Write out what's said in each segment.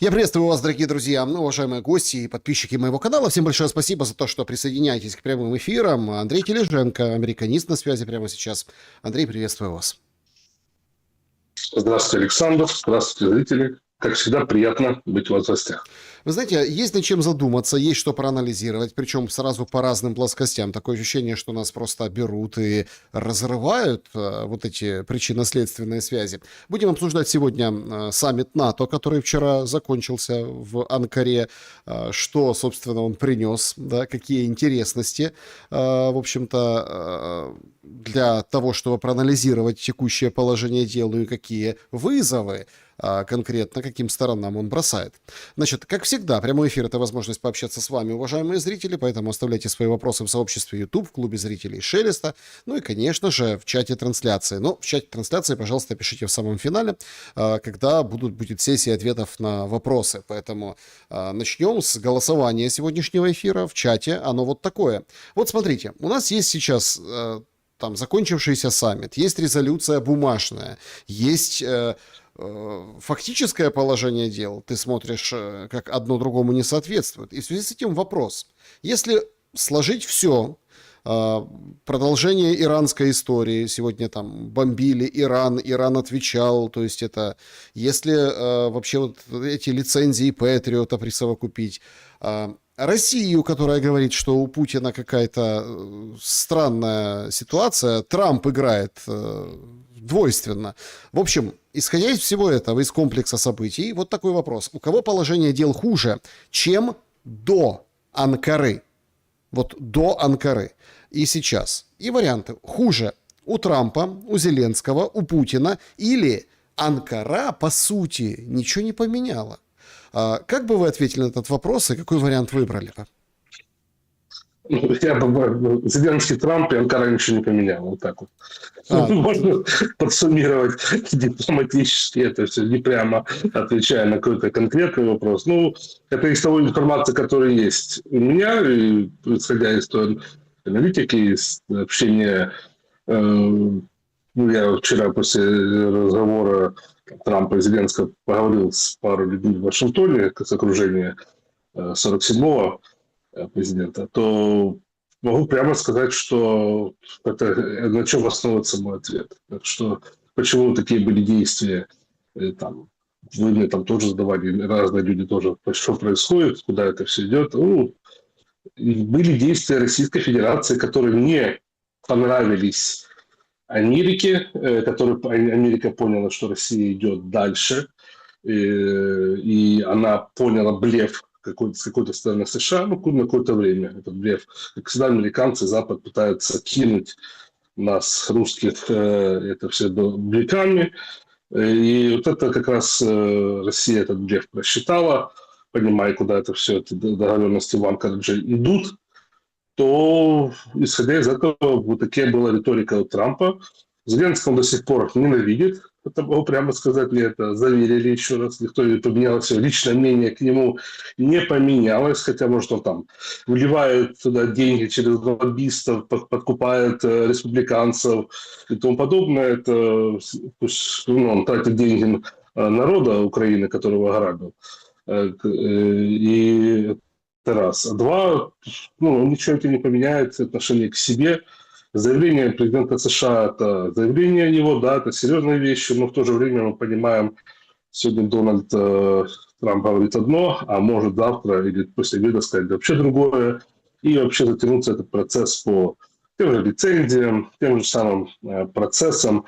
Я приветствую вас, дорогие друзья, уважаемые гости и подписчики моего канала. Всем большое спасибо за то, что присоединяетесь к прямым эфирам. Андрей Тележенко, американист, на связи прямо сейчас. Андрей, приветствую вас. Здравствуйте, Александр. Здравствуйте, зрители. Как всегда, приятно быть у вас в гостях. Вы знаете, есть над чем задуматься, есть что проанализировать, причем сразу по разным плоскостям. Такое ощущение, что нас просто берут и разрывают вот эти причинно-следственные связи. Будем обсуждать сегодня саммит НАТО, который вчера закончился в Анкаре. Что, собственно, он принес, да, какие интересности, в общем-то, для того, чтобы проанализировать текущее положение дел, ну и какие вызовы конкретно, каким сторонам он бросает. Значит, как всегда, прямой эфир — это возможность пообщаться с вами, уважаемые зрители, поэтому оставляйте свои вопросы в сообществе YouTube, в клубе зрителей Шелеста, ну и, конечно же, в чате трансляции. Но в чате трансляции, пожалуйста, пишите в самом финале, когда будет сессия ответов на вопросы. Поэтому начнем с голосования сегодняшнего эфира в чате. Оно вот такое. Вот смотрите, у нас есть сейчас там закончившийся саммит, есть резолюция бумажная, есть фактическое положение дел, ты смотришь, как одно другому не соответствует. И в связи с этим вопрос. Если сложить все, продолжение иранской истории, сегодня там бомбили Иран, Иран отвечал, то есть это, если вообще вот эти лицензии Патриота присовокупить, Россию, которая говорит, что у Путина какая-то странная ситуация, Трамп играет двойственно. В общем, исходя из всего этого, из комплекса событий, вот такой вопрос. У кого положение дел хуже, чем до Анкары? Вот до Анкары и сейчас. И варианты. Хуже у Трампа, у Зеленского, у Путина, или Анкара, по сути, ничего не поменяла. Как бы вы ответили на этот вопрос и какой вариант выбрали бы? Я бы Зеленский, Трамп и Анкара ничего не поменял. Вот так вот. Можно подсуммировать дипломатически это все, не прямо отвечая на какой-то конкретный вопрос. Ну, это из того информации, которая есть у меня, и, исходя из той аналитики, из общения. Я вчера после разговора Трампа и Зеленского поговорил с парой людьми в Вашингтоне, с окружения 47-го президента, то могу прямо сказать, что это на чем основывается мой ответ. Так что почему такие были действия, там, вы мне там тоже задавали, разные люди тоже, что происходит, куда это все идет. Ну, были действия Российской Федерации, которые не понравились Америке, которые Америка поняла, что Россия идет дальше, и она поняла блеф с какой-то стороны США, ну, на какое-то время этот блеф. Как всегда, американцы, Запад пытаются кинуть нас, русских, это все блефами. И вот это как раз Россия этот блеф просчитала, понимая, куда это все, эти договоренности в Анкаридже идут, то, исходя из этого, вот такая была риторика у Трампа. Зеленского до сих пор ненавидит, это могу прямо сказать, мне это заверили еще раз, никто не поменялся, личное мнение к нему не поменялось, хотя, может, он там вливает туда деньги через лоббистов, подкупает республиканцев и тому подобное, это, он тратит деньги народа Украины, которого ограбил. И это раз. А два, ничего это не поменяет, отношение к себе. Заявление президента США – это заявление его, да, это серьезные вещи, но в то же время мы понимаем, сегодня Дональд Трамп говорит одно, а может завтра или после обеда сказать вообще другое, и вообще затянуться этот процесс по тем же лицензиям, тем же самым процессам.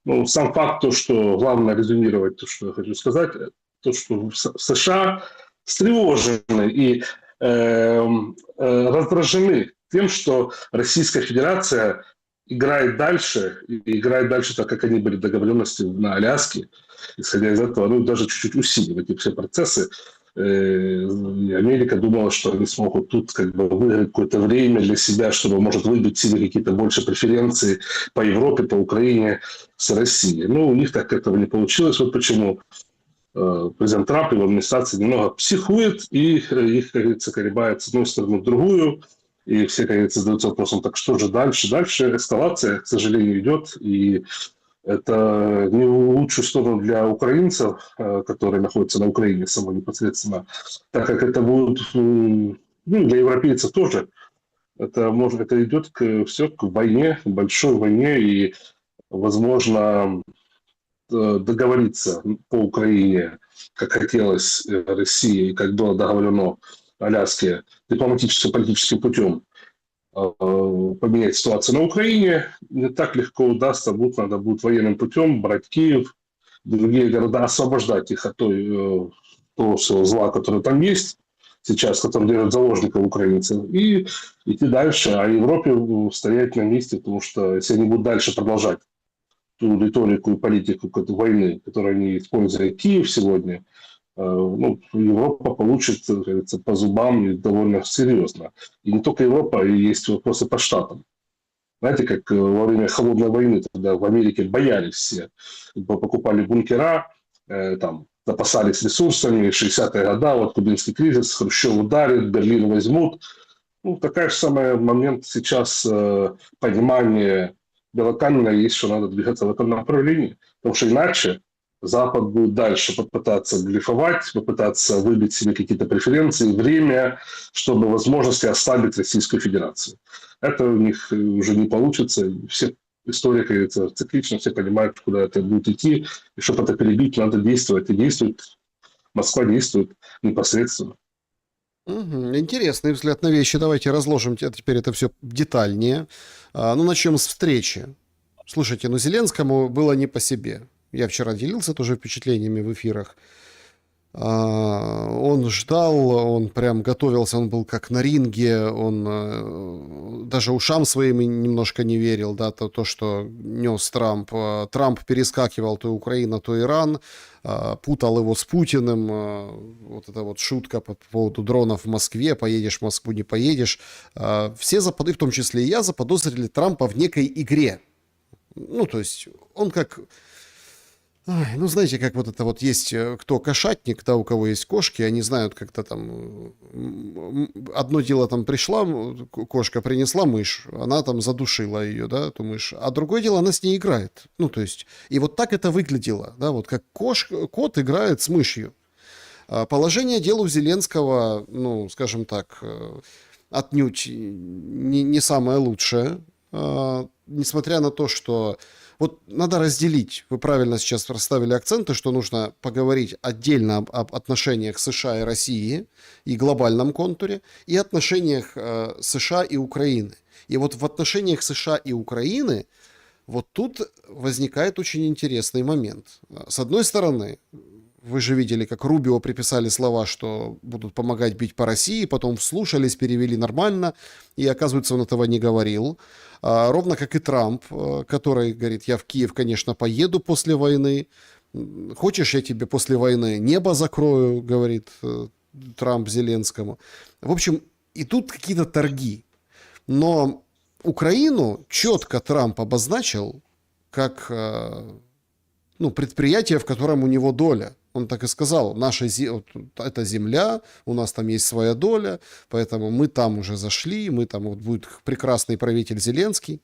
Ну, сам факт, то, что главное резюмировать, то, что я хочу сказать, то, что в США встревожены и раздражены тем, что Российская Федерация играет дальше так, как они были договоренности на Аляске, исходя из этого, даже чуть-чуть усиливать эти все процессы. И Америка думала, что они смогут тут выиграть какое-то время для себя, чтобы, может, выбить себе какие-то больше преференции по Европе, по Украине с Россией. Но у них так этого не получилось. Вот почему президент Трамп и его администрация немного психует, и их, как говорится, колебает с одной стороны в другую. И все, как говорится, задаются вопросом, так что же дальше? Дальше эскалация, к сожалению, идет. И это не в лучшую сторону для украинцев, которые находятся на Украине самой непосредственно, так как это будет, ну, для европейцев тоже. Это идет все к войне, большой войне, и, возможно, договориться по Украине, как хотелось России, и как было договорено Аляске, дипломатическим, политическим путем, поменять ситуацию на Украине не так легко удастся. Надо будет военным путем брать Киев, другие города, освобождать их от того всего зла, которое там есть сейчас, который держит заложников украинцев, и идти дальше, а Европе стоять на месте, потому что если они будут дальше продолжать ту риторику и политику войны, которую они используют Киев сегодня, ну, Европа получит, как говорится, по зубам и довольно серьезно. И не только Европа, и есть вопросы по штатам. Знаете, как во время холодной войны, когда в Америке боялись все, покупали бункера, там, запасались ресурсами, 60-е годы, вот кубинский кризис, Хрущев ударит, Берлин возьмут. Ну, такой же самый момент сейчас понимание Белокаменна есть, что надо двигаться в этом направлении, потому что иначе Запад будет дальше попытаться блефовать, попытаться выбить себе какие-то преференции, время, чтобы возможности ослабить Российскую Федерацию. Это у них уже не получится. Все историки, это циклично, все понимают, куда это будет идти, и чтобы это перебить, надо действовать. И действует, Москва действует непосредственно. Мгм. Интересный взгляд на вещи. Давайте разложим теперь это все детальнее. Ну, начнем с встречи. Слушайте, ну Зеленскому было не по себе. Я вчера делился тоже впечатлениями в эфирах. Он ждал, он прям готовился, он был как на ринге, он даже ушам своим немножко не верил, да, то, что нес Трамп. Трамп перескакивал то Украина, то Иран, путал его с Путиным, вот эта вот шутка по поводу дронов в Москве, поедешь в Москву, не поедешь. Все, в том числе и я, заподозрили Трампа в некой игре. Ну, то есть он как... Ай, ну, знаете, как вот это вот есть, кто кошатник, да, у кого есть кошки, они знают, как-то там одно дело там пришла, кошка принесла мышь, она там задушила ее, да, эту мышь, а другое дело, она с ней играет. Ну, то есть, и вот так это выглядело, да, вот как кот играет с мышью. Положение дел у Зеленского, ну, скажем так, отнюдь не самое лучшее, несмотря на то, что вот надо разделить, вы правильно сейчас расставили акценты, что нужно поговорить отдельно об отношениях США и России и глобальном контуре, и отношениях США и Украины. И вот в отношениях США и Украины вот тут возникает очень интересный момент. С одной стороны, вы же видели, как Рубио приписали слова, что будут помогать бить по России, потом вслушались, перевели нормально, и, оказывается, он этого не говорил. Ровно как и Трамп, который говорит, я в Киев, конечно, поеду после войны. Хочешь, я тебе после войны небо закрою, говорит Трамп Зеленскому. В общем, и тут какие-то торги. Но Украину четко Трамп обозначил как предприятие, в котором у него доля. Он так и сказал, это земля, у нас там есть своя доля, поэтому мы там уже зашли, мы там вот будет прекрасный правитель Зеленский.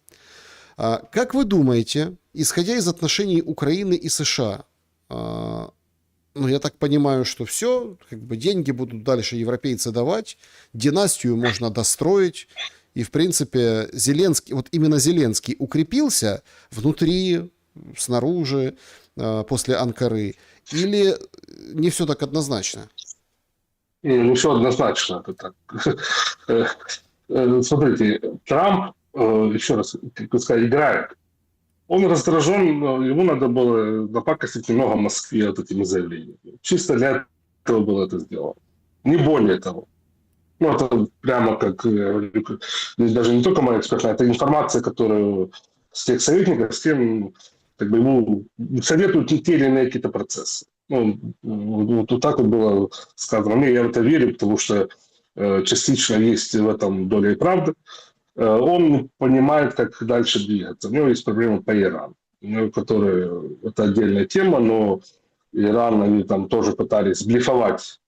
Как вы думаете, исходя из отношений Украины и США, я так понимаю, что все, как бы деньги будут дальше европейцы давать, династию можно достроить, и в принципе Зеленский, вот именно Зеленский укрепился внутри, снаружи, после Анкары, или не все так однозначно? Не все однозначно. Это так. Смотрите, Трамп, еще раз, как вы сказали, играет. Он раздражен, ему надо было напакостить немного Москве вот этими заявлениями. Чисто для этого было это сделано. Не более того. Это прямо как, здесь даже не только моя экспертная, это информация, которую с тех советников, с тем, как бы ему советуют те или иные какие-то процессы. Вот так вот было сказано. Я в это верю, потому что частично есть в этом доля и правды. Он понимает, как дальше двигаться. У него есть проблемы по Ирану, это отдельная тема, но Иран, они там тоже пытались блефовать,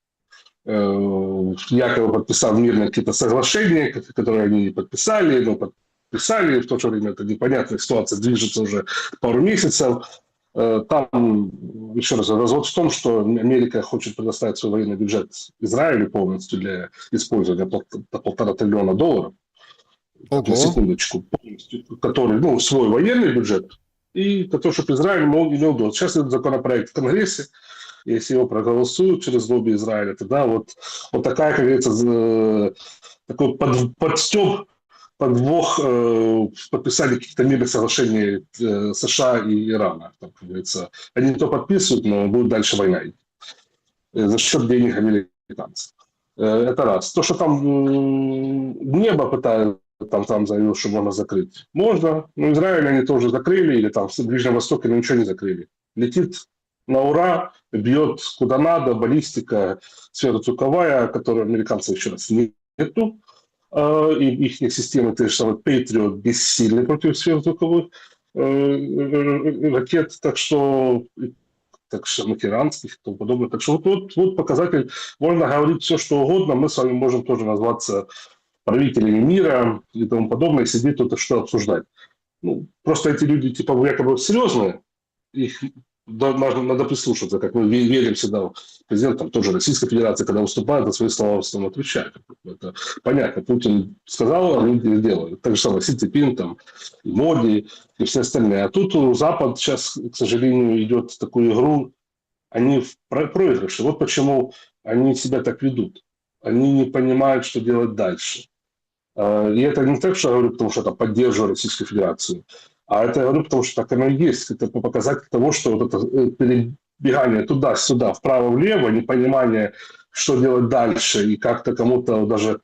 якобы подписав мирные какие-то соглашения, которые они не подписали, подписали, в то же время это непонятная ситуация движется уже пару месяцев. Там, еще раз, развод в том, что Америка хочет предоставить свой военный бюджет Израилю полностью для использования до $1,5 триллиона. На Ого. секундочку, полностью, который, ну, свой военный бюджет, и который, чтобы Израиль имел долг. Сейчас идет законопроект в Конгрессе, если его проголосуют через лобби Израиля, тогда вот такая, как говорится, такой подстёб, подвох подписали каких-то мирных соглашений США и Ирана. Там, как говорится, они не то подписывают, но будет дальше война за счет денег американцев. Это раз. То, что там небо пытаются, там заявил, что можно закрыть. Можно, но Израиль они тоже закрыли, или там в Ближнем Востоке ничего не закрыли. Летит на ура, бьет куда надо, баллистика сверхзвуковая, которую американцев еще раз нету. И их системы, те же самые Patriot, бессильны против сверхзвуковых ракет, так что иранских и тому подобное. Так что вот показатель, можно говорить все, что угодно, мы с вами можем тоже назваться правителями мира и тому подобное, и сидеть тут и что обсуждать. Ну, просто эти люди, типа, якобы серьезные, их надо прислушаться, как мы верим всегда. Президент там, тоже Российской Федерации, когда выступает, на свои слова в отвечает. Это понятно. Путин сказал, они делают. Так же самое Си Цзиньпин, там, и Моди, и все остальные. А тут Запад сейчас, к сожалению, идет в такую игру. Они в проигрыше. Вот почему они себя так ведут. Они не понимают, что делать дальше. И это не так, что я говорю, потому что это поддерживаю Российскую Федерацию. А это я говорю, потому что так оно и есть. Это показатель того, что вот это перебегание туда-сюда, вправо-влево, непонимание, что делать дальше, и как-то кому-то даже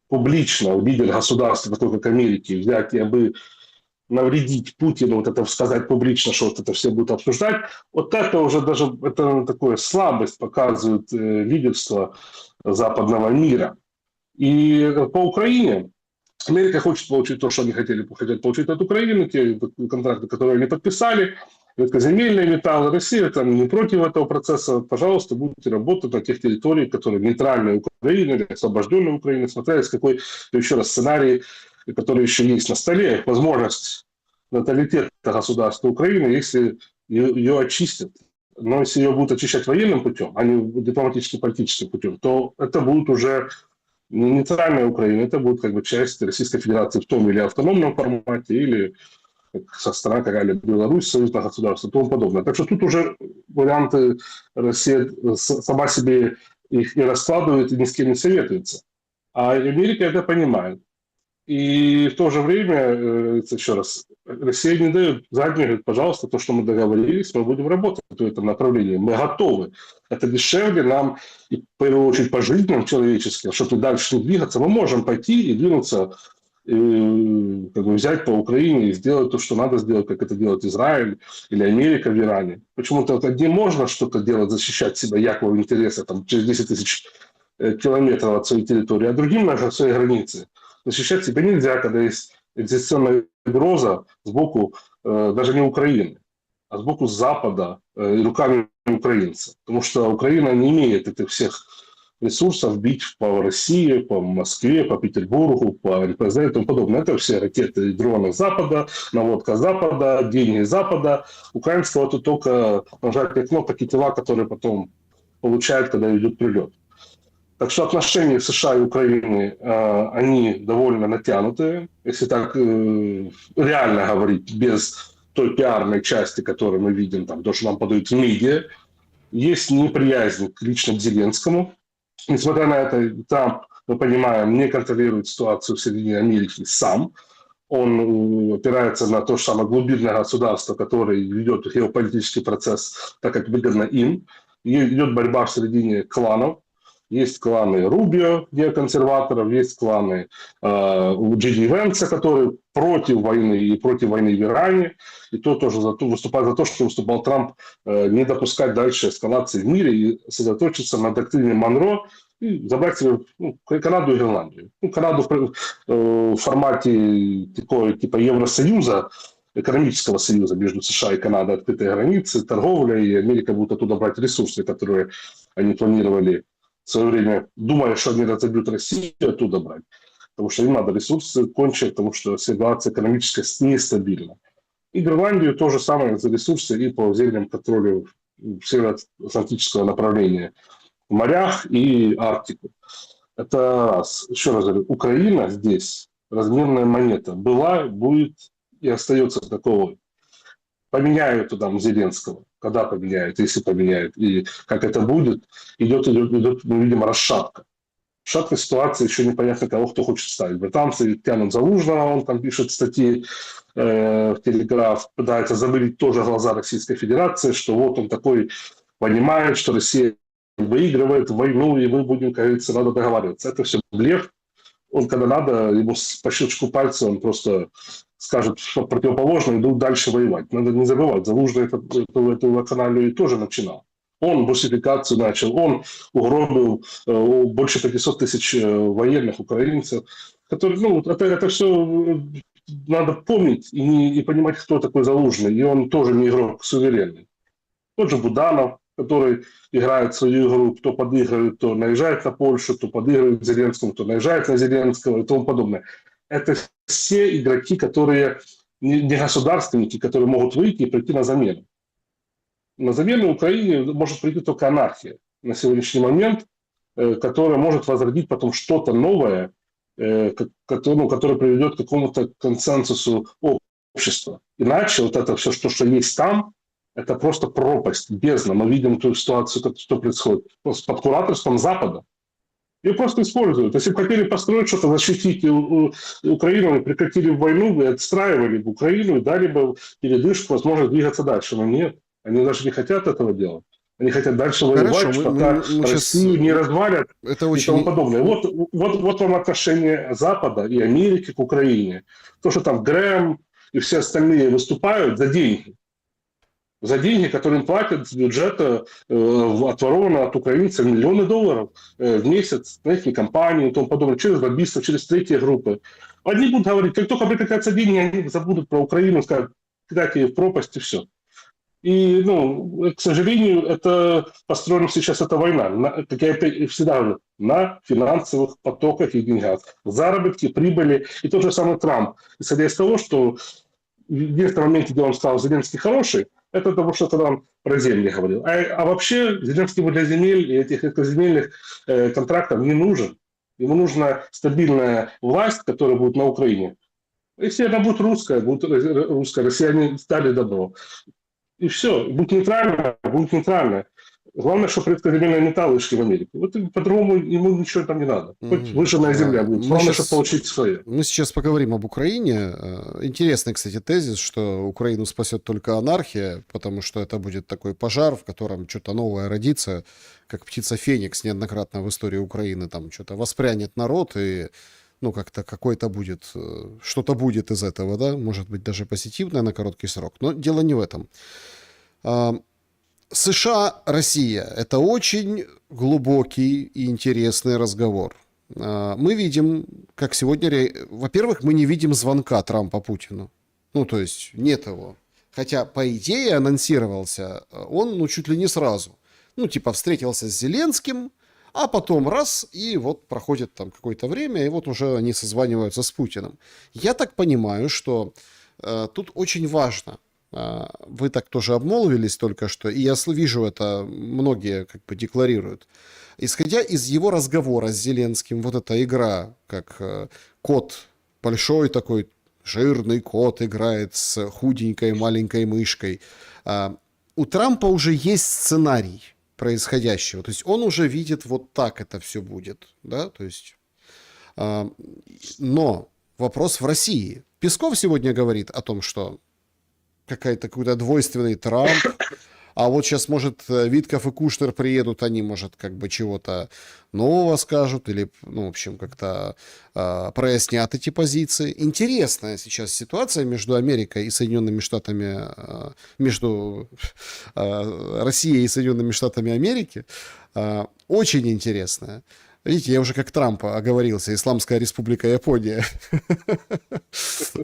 публично, лидер государства, такой как Америки, взять и бы навредить Путину, вот это сказать публично, что вот это все будут обсуждать, вот это уже даже это такое слабость показывает лидерство западного мира. И по Украине Америка хочет получить то, что они хотят получить от Украины, те контракты, которые они подписали, редкоземельные металлы. Россия там не против этого процесса. Пожалуйста, будете работать на тех территориях, которые нейтральные Украины или освобожденные Украины, смотря с какой, еще раз, сценарий, который еще есть на столе, возможность нейтралитета государства Украины, если ее очистят. Но если ее будут очищать военным путем, а не дипломатическим, политическим путем, то это будут уже нейтральная Украина, это будет как бы часть Российской Федерации в том или автономном формате, или со стороны какая-либо Беларусь, союзное государство и тому подобное. Так что тут уже варианты Россия сама себе их не раскладывает и ни с кем не советуется. А Америка это понимает. И в то же время, еще раз, Россия не дает заднюю, говорит, пожалуйста, то, что мы договорились, мы будем работать в этом направлении. Мы готовы. Это дешевле нам, и в первую очередь по жизням человеческим, чтобы дальше не двигаться. Мы можем пойти и двинуться, и, как бы, взять по Украине и сделать то, что надо сделать, как это делает Израиль или Америка в Иране. Почему-то вот одним можно что-то делать, защищать себя, якобы интересы, там, через 10 тысяч километров от своей территории, а другим на своей границе защищать себя нельзя, когда есть экзистенциальная угроза сбоку даже не Украины, а сбоку Запада и руками украинцев. Потому что Украина не имеет этих всех ресурсов бить по России, по Москве, по Петербургу, по НПЗ и тому подобное. Это все ракеты и дроны Запада, наводка Запада, деньги Запада. Украинского тут только нажатие кнопок и тела, которые потом получают, когда идет прилет. Так что отношения США и Украины, они довольно натянутые, если так реально говорить, без той пиарной части, которую мы видим, там, то, что нам подают в медиа. Есть неприязнь к лично к Зеленскому. Несмотря на это, Трамп, мы понимаем, не контролирует ситуацию в Соединенной Америке сам. Он опирается на то же самое глубинное государство, которое ведет геополитический процесс, так как выгодно им. И идет борьба в середине кланов. Есть кланы Рубио, неоконсерваторов, есть кланы Джей Ди Венса, которые против войны и против войны в Иране. И то тоже выступает за то, что выступал Трамп, не допускать дальше эскалации в мире и сосредоточиться на доктрине Монро и забрать себе Канаду и Гренландию. Канаду в формате такой, типа Евросоюза, экономического союза между США и Канадой, открытые границы, торговля, и Америка будет оттуда брать ресурсы, которые они планировали в свое время, думая, что они разобьют Россию, оттуда брать. потому что им надо ресурсы кончить, потому что ситуация экономическая нестабильна. И Гренландию то же самое за ресурсы и по землям контролю североатлантического направления в морях и Арктику. Это раз. Еще раз говорю, Украина здесь разменная монета. Была, будет и остается таковой. Поменяют там Зеленского. Когда поменяют, если поменяют, и как это будет, идет, мы видим, расшатка. Шаткая ситуация, еще непонятно, кого кто хочет ставить. Британцы тянут Залужного, он там пишет статьи в Телеграф, пытается замылить тоже глаза Российской Федерации, что вот он такой понимает, что Россия выигрывает войну, и мы будем, как говорится, надо договариваться. Это все блеф. Он, когда надо, ему по щелчку пальца он просто скажет, что противоположно, идут дальше воевать. Надо не забывать, Залужный эту вакханалию тоже начинал. Он русификацию начал, он угробил больше 500 тысяч военных украинцев, которые, ну, это все надо помнить и понимать, кто такой Залужный. И он тоже не игрок суверенный. Тот же Буданов, который играет свою игру, кто подыгрывает, кто наезжает на Польшу, кто подыгрывает Зеленскому, кто наезжает на Зеленского и тому подобное. Это все игроки, которые не государственники, которые могут выйти и прийти на замену. На замену Украине может прийти только анархия на сегодняшний момент, которая может возродить потом что-то новое, которое приведет к какому-то консенсусу общества. Иначе вот это все, что есть там, это просто пропасть, бездна. Мы видим ту ситуацию, что происходит под кураторством Запада. Ее просто используют. Если бы хотели построить что-то, защитить Украину, они прекратили войну, и отстраивали бы Украину и дали бы передышку, возможность двигаться дальше. Но нет, они даже не хотят этого делать. Они хотят дальше воевать, пока Россию не развалят это и тому подобное. Вот вам отношение Запада и Америки к Украине. То, что там Грэм и все остальные выступают за деньги. За деньги, которые им платят с бюджета, отворовано от украинцев миллионы долларов в месяц на их компании и тому подобное, через лоббистов, через третьи группы. Они будут говорить, как только прекратятся деньги, они забудут про Украину, скажут, кидайте ее в пропасть и все. И, ну, к сожалению, это построена сейчас эта война, как я всегда говорю, на финансовых потоках и деньгах. Заработки, прибыли. И тот же самый Трамп, исходя из того, что в единственном моменте, где он сказал, Зеленский хороший, это потому, что тогда он про земли говорил. А вообще Зеленский для земель и этих экоземельных контрактов не нужен. Ему нужна стабильная власть, которая будет на Украине. Если она будет русская, россияне стали добро. И все, будет нейтрально. Главное, чтобы редкоземельные металлы шли в Америку. Вот по-другому ему ничего там не надо. Хоть выжженная земля будет. Главное, чтобы получить свое. Мы сейчас поговорим об Украине. Интересный, кстати, тезис, что Украину спасет только анархия, потому что это будет такой пожар, в котором что-то новое родится, как птица Феникс неоднократно в истории Украины. Там что-то воспрянет народ и... Ну, как-то какой-то будет, что-то будет из этого, да, может быть, даже позитивное на короткий срок. Но дело не в этом. США, Россия – это очень глубокий и интересный разговор. Мы видим, как сегодня, во-первых, мы не видим звонка Трампа Путину. Ну, то есть нет его. Хотя, по идее, анонсировался он, ну, чуть ли не сразу. Ну, типа, встретился с Зеленским, а потом раз, и вот проходит там какое-то время, и вот уже они созваниваются с Путиным. Я так понимаю, что тут очень важно, вы так тоже обмолвились только что, и я вижу это, многие как бы декларируют. Исходя из его разговора с Зеленским, вот эта игра, как кот, большой такой жирный кот играет с худенькой маленькой мышкой, у Трампа уже есть сценарий происходящего. То есть он уже видит, вот так это все будет. Да? То есть, но вопрос в России. Песков сегодня говорит о том, что какой-то двойственный Трамп, а вот сейчас, может, Витков и Кушнер приедут, они, может, как бы чего-то нового скажут или, ну, в общем, как-то прояснят эти позиции. Интересная сейчас ситуация между Америкой и Соединенными Штатами, между Россией и Соединенными Штатами Америки. Очень интересная. Видите, я уже как Трампа оговорился. Исламская республика Япония.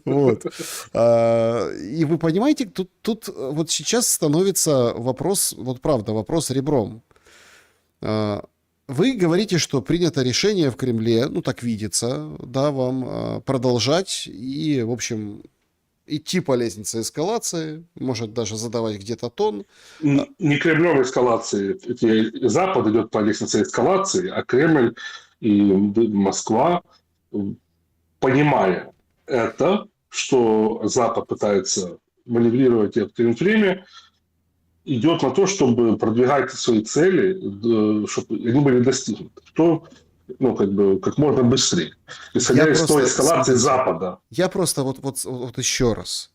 Вот. И вы понимаете, тут вот сейчас становится вопрос, вот правда, вопрос ребром. Вы говорите, что принято решение в Кремле, ну так видится, да, вам продолжать и, в общем, идти по лестнице эскалации, может даже задавать где-то тон. Не Кремлем эскалации. Запад идет по лестнице эскалации, а Кремль и Москва, понимая это, что Запад пытается маневрировать и обтянуть время, идет на то, чтобы продвигать свои цели, чтобы они были достигнуты. Что, как можно быстрее. Исходя из той эскалации смотрите, Запада. Я просто вот еще раз.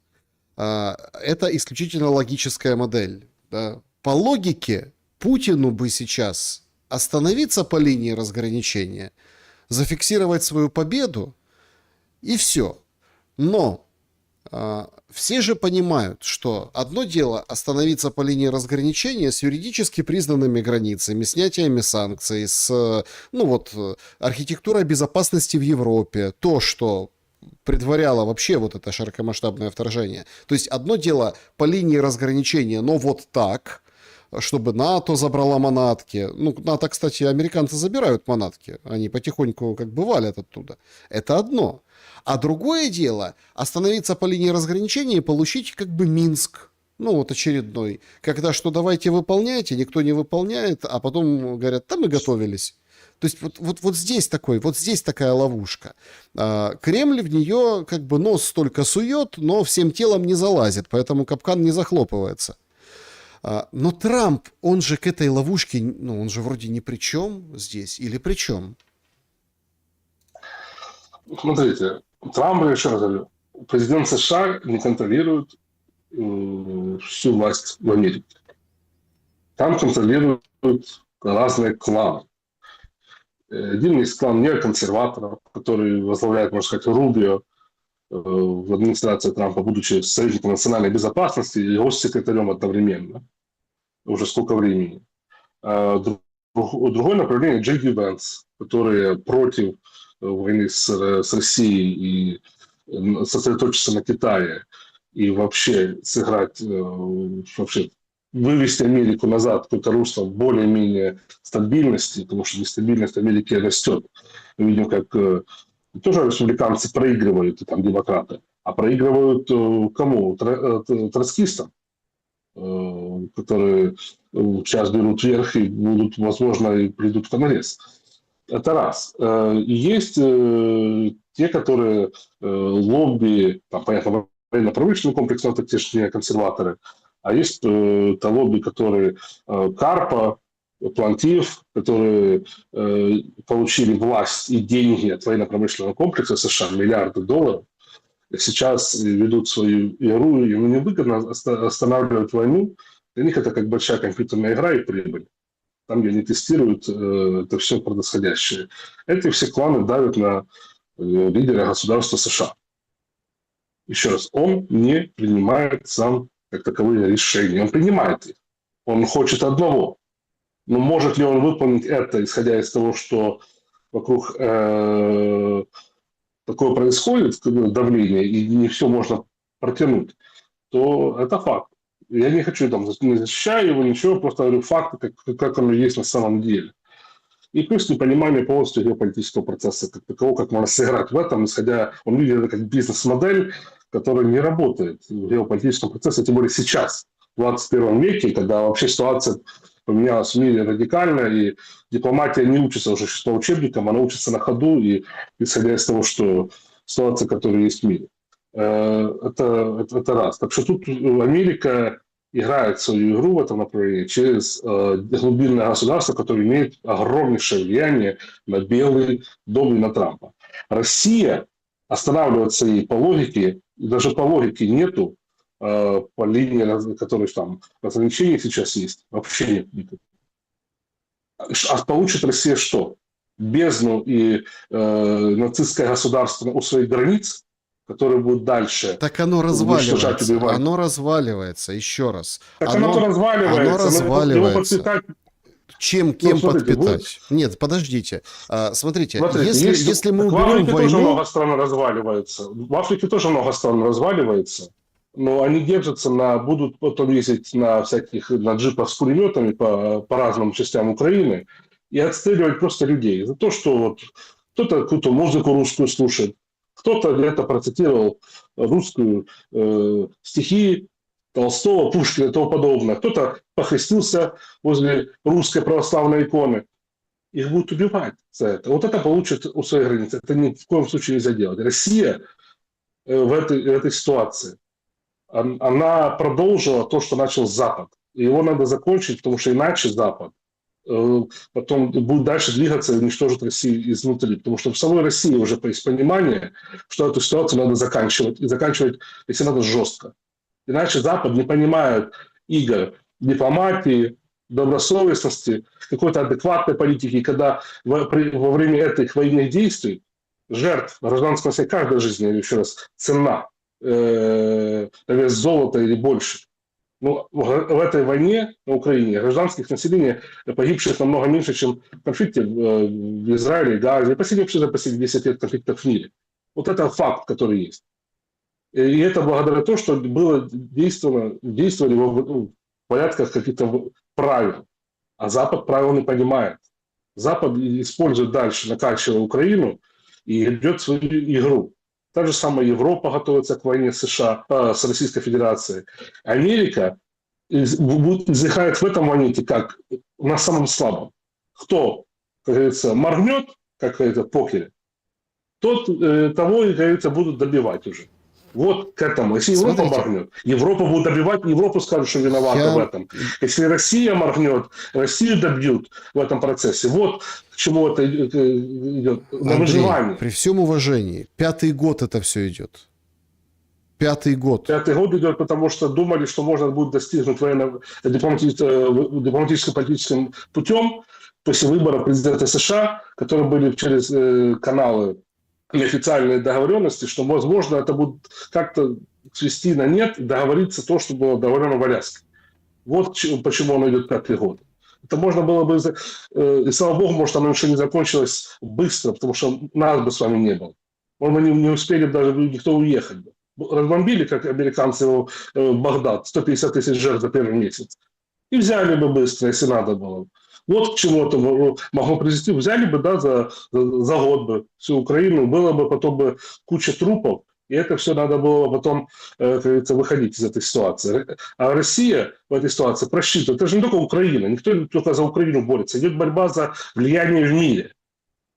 Это исключительно логическая модель. Да? По логике Путину бы сейчас остановиться по линии разграничения, зафиксировать свою победу и все. Но все же понимают, что одно дело остановиться по линии разграничения с юридически признанными границами, снятиями санкций, с архитектурой безопасности в Европе, то, что предваряло вообще вот это широкомасштабное вторжение. То есть одно дело по линии разграничения, но вот так, чтобы НАТО забрала манатки. Ну, НАТО, кстати, американцы забирают манатки. Они потихоньку как бы валят оттуда. Это одно. А другое дело остановиться по линии разграничения и получить как бы Минск. Ну, вот очередной. Когда что давайте выполняйте, никто не выполняет, а потом говорят, да мы готовились. То есть вот здесь такая ловушка. Кремль в нее как бы нос только сует, но всем телом не залазит, поэтому капкан не захлопывается. Но Трамп, он же к этой ловушке, он же вроде ни при чем здесь, или при чем? Смотрите, Трамп, еще раз говорю, президент США не контролирует всю власть в Америке. Там контролируют разные кланы. Один из клан неоконсерваторов, который возглавляет, можно сказать, Рубио в администрации Трампа, будучи советником национальной безопасности и госсекретарем одновременно. Уже сколько времени. Другое направление Джей Ди Венс, которые против войны с Россией и сосредоточиться на Китае и вообще сыграть, вывести Америку назад в какое-то русло более-менее стабильности, потому что нестабильность Америки растет. Мы видим, как тоже республиканцы проигрывают, там, демократы, а проигрывают кому? Троцкистам, которые сейчас берут верх и будут, возможно, и придут в Конгресс. Это раз. И есть те, которые лобби, там, понятно, военно-промышленный комплекс, но это те же консерваторы, а есть лобби, которые Карпа, Плантиев, которые получили власть и деньги от военно-промышленного комплекса США, миллиарды долларов, сейчас ведут свою игру, и им невыгодно останавливать войну. Для них это как большая компьютерная игра и прибыль. Там, где они тестируют это все происходящее. Эти все кланы давят на лидера государства США. Еще раз, он не принимает сам как таковые решения. Он принимает их. Он хочет одного. Но может ли он выполнить это, исходя из того, что вокруг такое происходит, давление, и не все можно протянуть, то это факт. Я не хочу, не защищаю его, ничего, просто говорю факты, как оно есть на самом деле. И плюс непонимание полностью геополитического процесса, как такового, как можно сыграть в этом, исходя, он видит это как бизнес-модель, которая не работает в геополитическом процессе, тем более сейчас, в 21 веке, когда вообще ситуация поменялась в мире радикально, и дипломатия не учится уже по учебникам, она учится на ходу, и исходя из того, что ситуация, которая есть в мире. Это раз. Так что тут Америка играет свою игру в этом направлении через глубинное государство, которое имеет огромнейшее влияние на Белый дом и на Трампа. Россия останавливаться ей по логике, и даже по логике нету, по линии, которые там разграничения сейчас есть, вообще нет никаких. А получит Россия что? Бездну и нацистское государство у своих границ, которые будут дальше. Так оно разваливается. Оно разваливается, еще раз. Так оно разваливается. Оно разваливается. Кем подпитать? Нет, подождите. Смотрите, если мы уберем войну... В Африке тоже много стран разваливается. В Африке тоже много стран разваливается. Но они держатся будут потом ездить на джипах с пулеметами по разным частям Украины и отстреливать просто людей за то, что вот кто-то какую-то музыку русскую слушает, кто-то где-то процитировал русскую стихи Толстого, Пушкина и тому подобное, кто-то похрестился возле русской православной иконы. Их будут убивать за это. Вот это получит у своей границы. Это ни в коем случае нельзя делать. Россия в этой ситуации, она продолжила то, что начал Запад. И его надо закончить, потому что иначе Запад потом будет дальше двигаться и уничтожить Россию изнутри. Потому что в самой России уже есть понимание, что эту ситуацию надо заканчивать. И заканчивать, если надо, жестко. Иначе Запад не понимает игр дипломатии, добросовестности, какой-то адекватной политики, когда во время этих военных действий жертв гражданского населения, каждой жизни, я еще раз, цена, на вес золота или больше. Ну, в этой войне на Украине гражданских населения погибших намного меньше, чем в конфликте в Израиле, Газе, за последние 10 лет конфликтов в мире. Вот это факт, который есть. И это благодаря тому, что действовали в порядках каких-то правил. А Запад правил не понимает. Запад использует дальше, накачивая Украину и идет свою игру. Та же самая Европа готовится к войне США с Российской Федерацией. Америка издыхает в этом моменте как на самом слабом. Кто, как говорится, моргнет, как говорится, в покере, тот того, как говорится, будут добивать уже. Вот к этому. Если Европа моргнет, Европа будет добивать, Европу скажут, что виновата в этом. Если Россия моргнет, Россию добьют в этом процессе. Вот к чему это идет. На выживание. При всем уважении, 5-й год это все идет. 5-й год. 5-й год идет, потому что думали, что можно будет достигнуть дипломатическо-политическим путем после выборов президента США, которые были через каналы неофициальные договоренности, что, возможно, это будет как-то свести на нет и договориться то, что было договорено в Аляске. Вот почему он идет 5-й год. Это можно было бы... И слава богу, может, оно еще не закончилось быстро, потому что нас бы с вами не было. Может, мы не успели даже никто уехать бы. Разбомбили, как американцы, Багдад, 150 тысяч жертв за первый месяц. И взяли бы быстро, если надо было. Вот к чему это могло привести. Взяли бы, да, за год бы всю Украину, было бы потом бы куча трупов, и это все надо было потом, как говорится, выходить из этой ситуации. А Россия в этой ситуации просчитывает. Это же не только Украина, никто не только за Украину борется. Идет борьба за влияние в мире.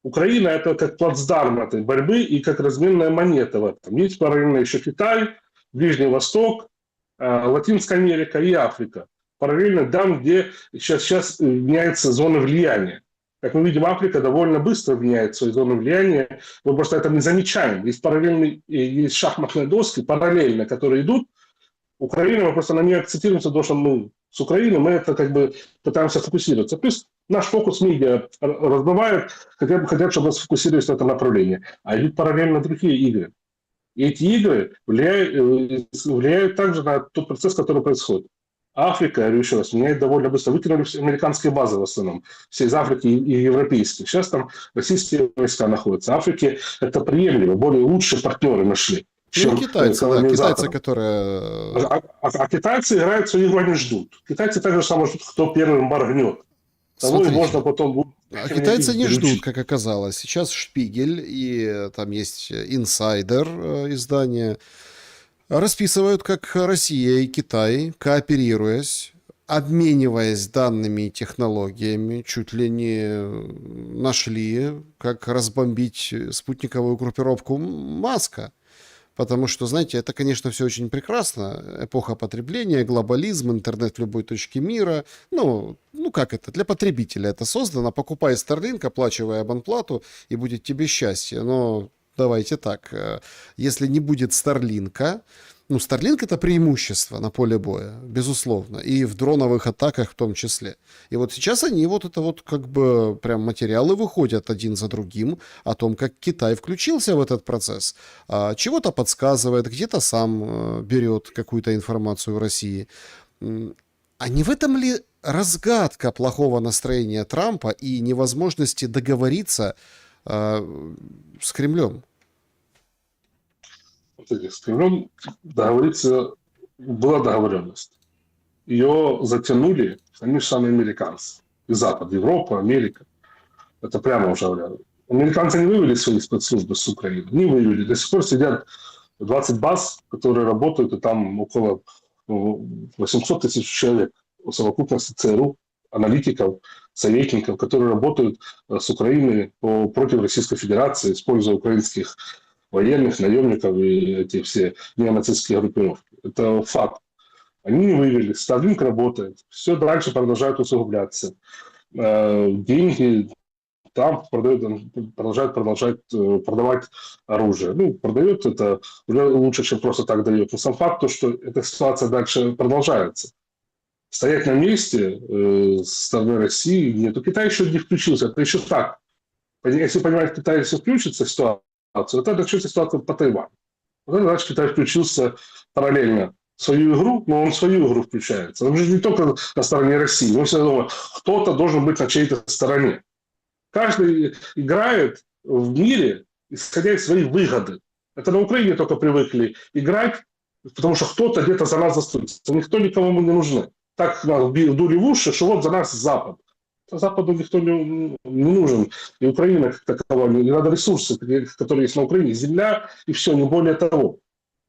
Украина – это как плацдарм этой борьбы и как разменная монета в этом. Есть параллельно еще Китай, Ближний Восток, Латинская Америка и Африка. Параллельно там, где сейчас меняются зоны влияния. Как мы видим, Африка довольно быстро меняет свои зоны влияния. Мы просто это не замечаем. Есть параллельные, есть шахматные доски параллельно, которые идут. Украина, мы просто на нее акцентируемся, потому что мы с Украиной, мы это как бы пытаемся фокусироваться. Плюс наш фокус медиа разбивают, хотят, чтобы мы сфокусировались на этом направлении. А идут параллельно другие игры. И эти игры влияют также на тот процесс, который происходит. Африка, я говорю еще раз, меняет довольно быстро. Выкинули все американские базы в основном. Все из Африки и европейские. Сейчас там российские войска находятся. Африке это приемлемо. Более лучшие партнеры нашли. Ну, китайцы, да, китайцы, которые... А китайцы играют свою игру, они ждут. Китайцы так же самое ждут, кто первым моргнет. Того и можно потом... А китайцы не ждут, как оказалось. Сейчас Шпигель и там есть инсайдер издания расписывают, как Россия и Китай, кооперируясь, обмениваясь данными и технологиями, чуть ли не нашли, как разбомбить спутниковую группировку Маска. Потому что, знаете, это, конечно, все очень прекрасно. Эпоха потребления, глобализм, интернет в любой точке мира. Ну как это? Для потребителя это создано. Покупай Starlink, оплачивай абонплату, и будет тебе счастье. Но давайте так. Если не будет Starlink, Starlink это преимущество на поле боя, безусловно. И в дроновых атаках в том числе. И вот сейчас они вот это вот как бы прям материалы выходят один за другим о том, как Китай включился в этот процесс. Чего-то подсказывает, где-то сам берет какую-то информацию в России. А не в этом ли разгадка плохого настроения Трампа и невозможности договориться с Кремлем? С Кремлем договориться была договоренность. Ее затянули они же сами американцы. И Запад, Европа, Америка. Это прямо уже говорю. Американцы не вывели свои спецслужбы с Украины. Не вывели. До сих пор сидят 20 баз, которые работают, и там около 800 тысяч человек в совокупности ЦРУ, аналитиков, советников, которые работают с Украиной против Российской Федерации, используя украинских военных, наемников и эти все неонацистские группировки. Это факт. Они не вывели, Starlink работает, все дальше продолжает усугубляться. Деньги Трамп продолжает продавать оружие. Ну, продает это уже лучше, чем просто так дает. Но сам факт, что эта ситуация дальше продолжается. Стоять на месте с стороны России нету. Китай еще не включился. Это еще так. Если понимать, Китай если включится в ситуацию, то начнется ситуация по Тайваню. Вот это значит, Китай включился параллельно свою игру, но он свою игру включается. Он же не только на стороне России. Он все равно кто-то должен быть на чьей-то стороне. Каждый играет в мире, исходя из своей выгоды. Это на Украине только привыкли играть, потому что кто-то где-то за нас заступится. Никто никому мы не нужны. Так нас дули в уши, что вот за нас Запад. Западу никто не нужен. И Украина как таковая. Не надо ресурсы, которые есть на Украине. Земля и все, не более того.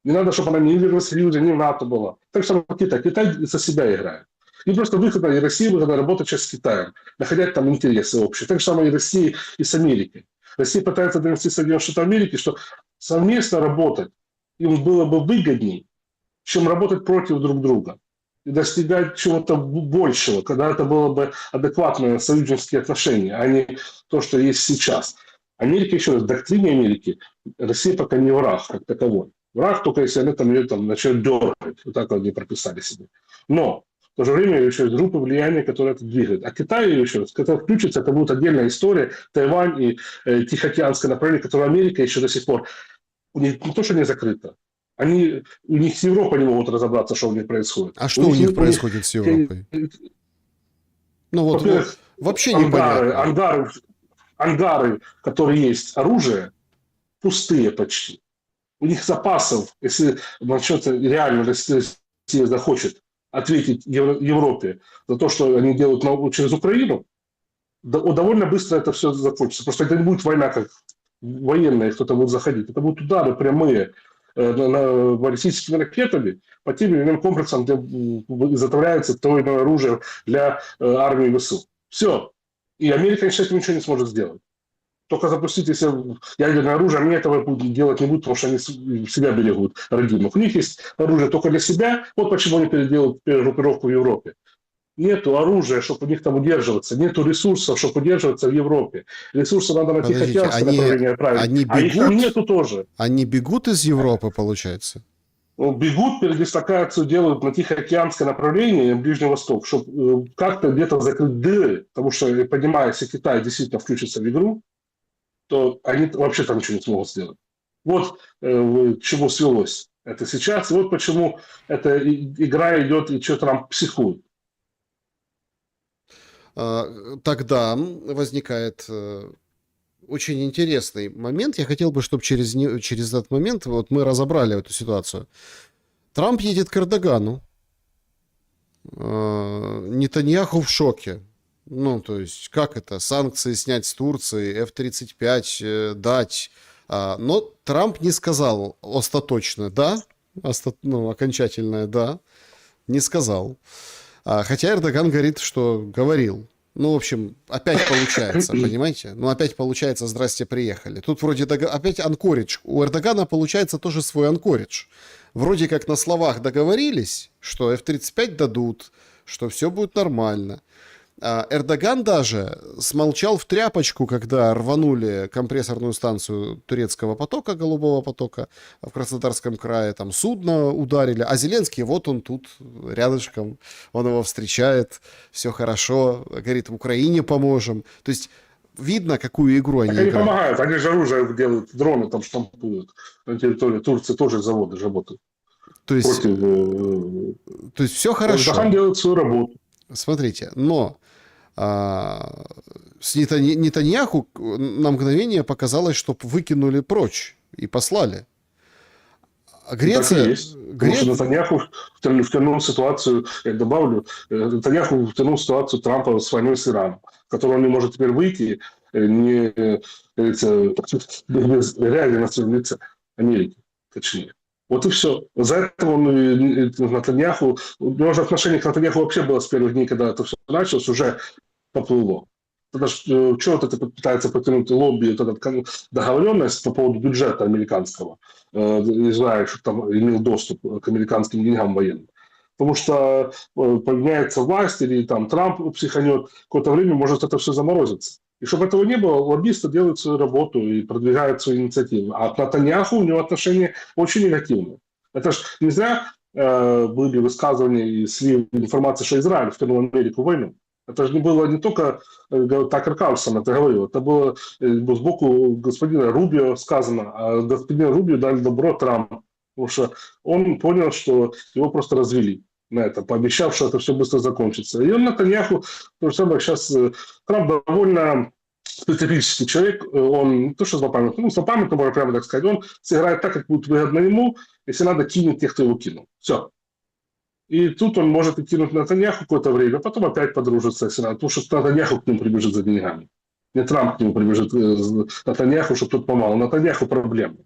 Не надо, чтобы она ни в Евросоюзе, ни в НАТО была. Так что Китай. Китай за себя играет. И просто выгодно, и России выгодно работать сейчас с Китаем, находить там интересы общие. Так же самое и России, и с Америкой. Россия пытается донести Соединенные Штаты Америки, что совместно работать им было бы выгодней, чем работать против друг друга. И достигать чего-то большего, когда это было бы адекватные союзнические отношения, а не то, что есть сейчас. Америка, еще раз, в доктрине Америки Россия пока не враг как таковой. Враг только если они там ее начнут дергать. Вот так они прописали себе. Но в то же время еще есть группы влияния, которые это двигают. А Китай, еще раз, когда включится, это будет отдельная история. Тайвань и Тихоокеанское направление, которое Америка еще до сих пор, у них не то, что не закрыто, у них с Европой не могут разобраться, что у них происходит. А что у них происходит с Европой? Ну вот вообще непонятно. Ангары, которые есть, оружие, пустые почти. У них запасов, если начнется реально Россия захочет ответить Европе за то, что они делают через Украину, довольно быстро это все закончится. Просто это не будет война, как военная, кто-то будет заходить. Это будут удары прямые баллистическими ракетами по тем или иным комплексам, где изготовляется то или иное оружие для армии ВСУ. Все. И Америка с этим ничего не сможет сделать. Только запустить, если ядерное оружие, они этого делать не будут, потому что они себя берегут родимых. У них есть оружие только для себя. Вот почему они переделают группировку в Европе. Нету оружия, чтобы у них там удерживаться. Нету ресурсов, чтобы удерживаться в Европе. Ресурсы надо на Тихоокеанское направление отправить. А их там нету тоже. Они бегут из Европы, получается? Бегут, передислокацию делают на Тихоокеанское направление, Ближний Восток, чтобы как-то где-то закрыть дыры. Потому что, понимая, если Китай действительно включится в игру, то они вообще там ничего не смогут сделать. Вот к чему свелось это сейчас. Вот почему эта игра идет, и что Трамп психует. Тогда возникает очень интересный момент. Я хотел бы, чтобы через этот момент вот мы разобрали эту ситуацию. Трамп едет к Эрдогану. Нетаньяху в шоке. Ну, то есть, как это? Санкции снять с Турции, F-35 дать. Но Трамп не сказал остаточно «да», окончательное «да», не сказал. Хотя Эрдоган говорит, что говорил. Ну, в общем, опять получается, понимаете? Ну, опять получается «здрасте, приехали». Тут вроде опять анкоридж. У Эрдогана получается тоже свой анкоридж. Вроде как на словах договорились, что F-35 дадут, что все будет нормально. Эрдоган даже смолчал в тряпочку, когда рванули компрессорную станцию турецкого потока, голубого потока в Краснодарском крае, там судно ударили, а Зеленский вот он тут рядышком, он его встречает, все хорошо, говорит, в Украине поможем. То есть видно, какую игру они играют. Они помогают, они же оружие делают, дроны там штампуют. На территории Турции тоже заводы работают. То есть все хорошо. Эрдоган делает свою работу. Смотрите, но с Нетаньяху на мгновение показалось, что выкинули прочь и послали. А Греция... Потому что Нетаньяху втянул ситуацию, я добавлю, Нетаньяху втянул ситуацию Трампа с войной с Ираном, в которую он не может теперь выйти, не, говорится, без реальности лица Америки, точнее. Вот и все. За это он Натаньяху, у него же отношение к Натаньяху вообще было с первых дней, когда это все началось, уже поплыло. Тогда что это пытается потянуть лобби, вот эта договоренность по поводу бюджета американского, Израиль, чтобы там имел доступ к американским деньгам военным. Потому что поменяется власть или там Трамп психанет, какое-то время может это все заморозиться. И чтобы этого не было, лоббисты делают свою работу и продвигают свои инициативы. А к Натаньяху у него отношения очень негативные. Это ж не зря были высказывания и слив информации, что Израиль втянул Америку в войну. Это же не было не только Такер Карлсон это говорил, это было сбоку господина Рубио сказано, а господину Рубио дали добро Трамп, потому что он понял, что его просто развели на это, пообещав, что это все быстро закончится. И он Натаньяху, то же самое сейчас, Трамп довольно специфический человек, он не то что злопамятный, злопамятный, можно прямо так сказать, он сыграет так, как будет выгодно ему, если надо, кинет тех, кто его кинул. Все. И тут он может и кинуть Натаньяху какое-то время, а потом опять подружится, если надо, потому что Натаньяху к нему прибежит за деньгами. Не Трамп к нему прибежит Натаньяху, чтобы тот помогал. Натаньяху проблемный.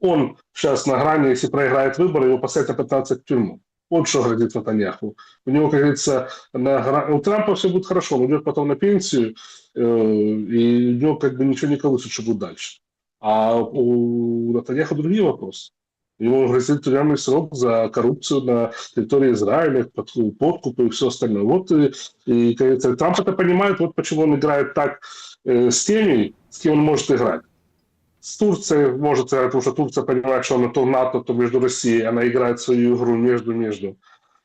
Он сейчас на грани, если проиграет выборы, его посадят на 15 в тюрьму. Вот что грозит Натаньяху. У него, как говорится, у Трампа все будет хорошо, он уйдет потом на пенсию, и у него как бы ничего не колышет, что будет дальше. А у Натаньяху другие вопросы. Ему грозит тюремный срок за коррупцию на территории Израиля, подкупы и все остальное. Вот и как говорится, Трамп это понимает, вот почему он играет так с теми, с кем он может играть. С Турцией может играть, потому что Турция понимает, что она то НАТО, то между Россией, она играет свою игру между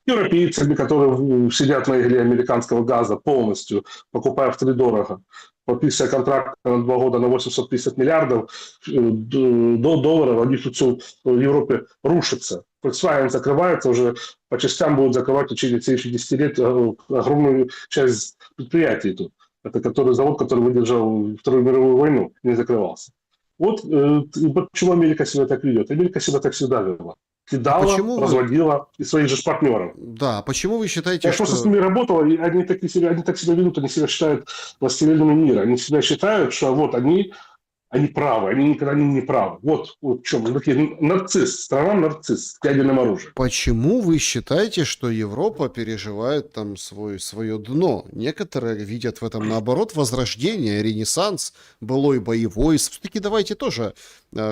европейцами, которые сидят на игле американского газа полностью, покупая втридорого, подписывая контракт на 2 года на 850 миллиардов долларов, они тут все в Европе рушатся. Volkswagen закрывается уже, по частям будут закрывать в течение следующих 10 лет огромную часть предприятий тут. Это завод, который выдержал Вторую мировую войну, не закрывался. Вот почему Америка себя так ведет. Америка себя так всегда вела. Кидала, разводила и своих же партнеров. Да, почему вы считаете, Я просто с ними работал, и они так себя ведут, они себя считают властелинами мира. Они себя считают, что вот они правы, они никогда не правы. Вот в чем. Такие нарцисс, страна-нарцисс с ядерным оружием. Почему вы считаете, что Европа переживает там свое дно? Некоторые видят в этом, наоборот, возрождение, ренессанс, былой боевой. Все-таки давайте тоже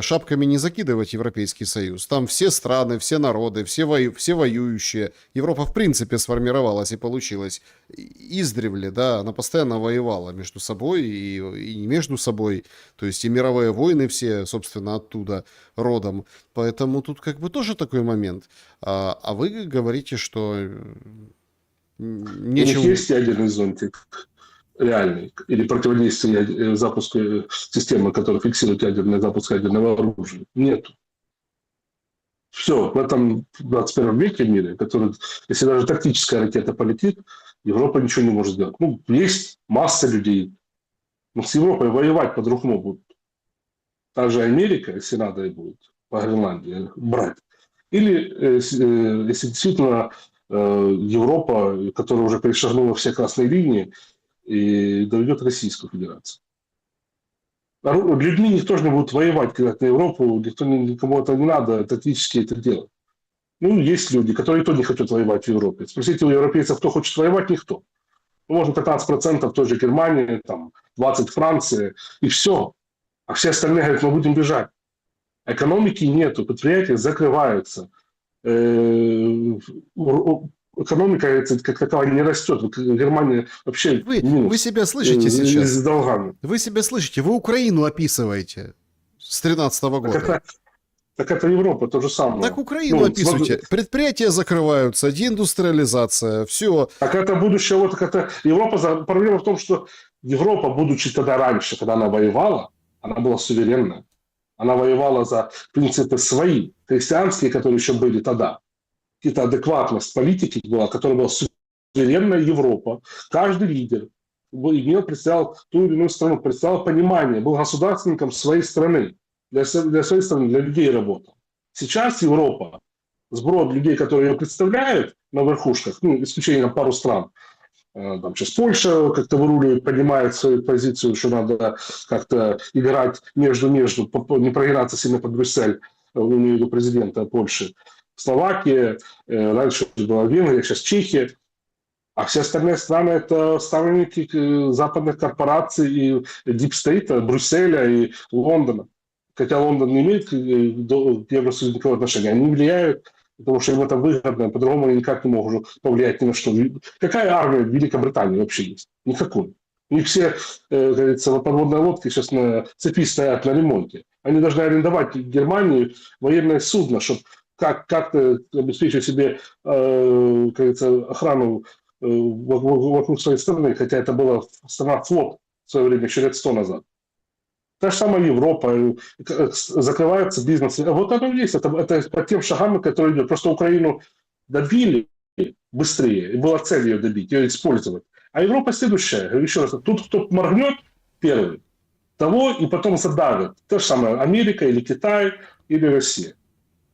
шапками не закидывать Европейский Союз. Там все страны, все народы, все воюющие. Европа, в принципе, сформировалась и получилась издревле, да, она постоянно воевала между собой и не между собой. То есть и мировые войны все, собственно, оттуда родом. Поэтому тут как бы тоже такой момент. А вы говорите, что нечего... У них есть ядерный зонтик реальный или противодействие запуску системы, которая фиксирует ядерный запуск ядерного оружия? Нету. Все, в этом 21 веке в мире, который, если даже тактическая ракета полетит, Европа ничего не может сделать. Ну, есть масса людей, но с Европой воевать по-другому будут. Та же Америка, если надо, и будет по Гренландии брать. Или, если действительно Европа, которая уже перешагнула все красные линии, и доведет Российскую Федерацию. Людьми никто же не будет воевать, когда на Европу, никому это не надо тактически это делать. Ну, есть люди, которые и то не хотят воевать в Европе. Спросите у европейцев, кто хочет воевать, никто. Ну, может, 15% в той же Германии, там, 20% в Франции, и все. А все остальные говорят, мы будем бежать. Экономики нету, предприятия закрываются. Экономика как таковая не растет. Германия вообще Вы себя слышите сейчас? С долгами. Вы себя слышите? Вы Украину описываете с 2013 года. Так это Европа, то же самое. Так Украину описывайте. Предприятия закрываются, деиндустриализация, все. Так это будущее, вот так это Европа. Проблема в том, что Европа, будучи тогда раньше, когда она воевала, она была суверенная. Она воевала за принципы свои, христианские, которые еще были тогда. Какая-то адекватность политики была, которая была суверенная Европа. Каждый лидер представлял ту или иную страну, представлял понимание, был государственником своей страны. Для своей страны, для людей работал. Сейчас Европа, сброд людей, которые ее представляют на верхушках, исключением пару стран, Там сейчас Польша как-то выруливает, понимает свою позицию, что надо как-то играть между, не прогинаться сильно под Брюссель, имею в виду президента Польши. Словакия, раньше была Венгрия, сейчас Чехия. А все остальные страны – это ставленники западных корпораций и дипстейта, Брюсселя и Лондона. Хотя Лондон не имеет к Евросоюзу никакого отношения, они влияют, потому что им это выгодно, по-другому они никак не могут повлиять ни на что. Какая армия в Великобритании вообще есть? Никакой. У них все, как говорится, подводные лодки сейчас на цепи стоят на ремонте. Они должны арендовать в Германии военное судно, чтобы как-то обеспечить себе, как говорится, охрану вокруг своей страны, хотя это была страна-флот в свое время, еще лет 100 назад. Та же самая Европа, закрывается бизнес. Вот оно есть, это по тем шагам, которые идет. Просто Украину добили быстрее, и была цель ее добить, ее использовать. А Европа следующая. Еще раз, тут кто моргнет первый, того и потом задавят. То же самое Америка или Китай или Россия.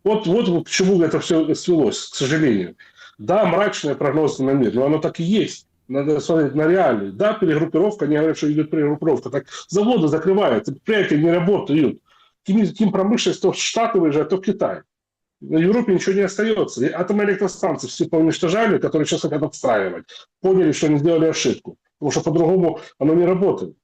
Вот к чему это все свелось, к сожалению. Да, мрачные прогнозы на мир, но оно так и есть. Надо смотреть на реалии. Да, перегруппировка, они говорят, что идет перегруппировка. Так заводы закрываются, предприятия не работают. Ким промышленность то в Штаты выезжает, то в Китай. На Европе ничего не остается. И атомные электростанции все поуничтожали, которые сейчас хотят отстраивать. Поняли, что они сделали ошибку. Потому что по-другому оно не работает.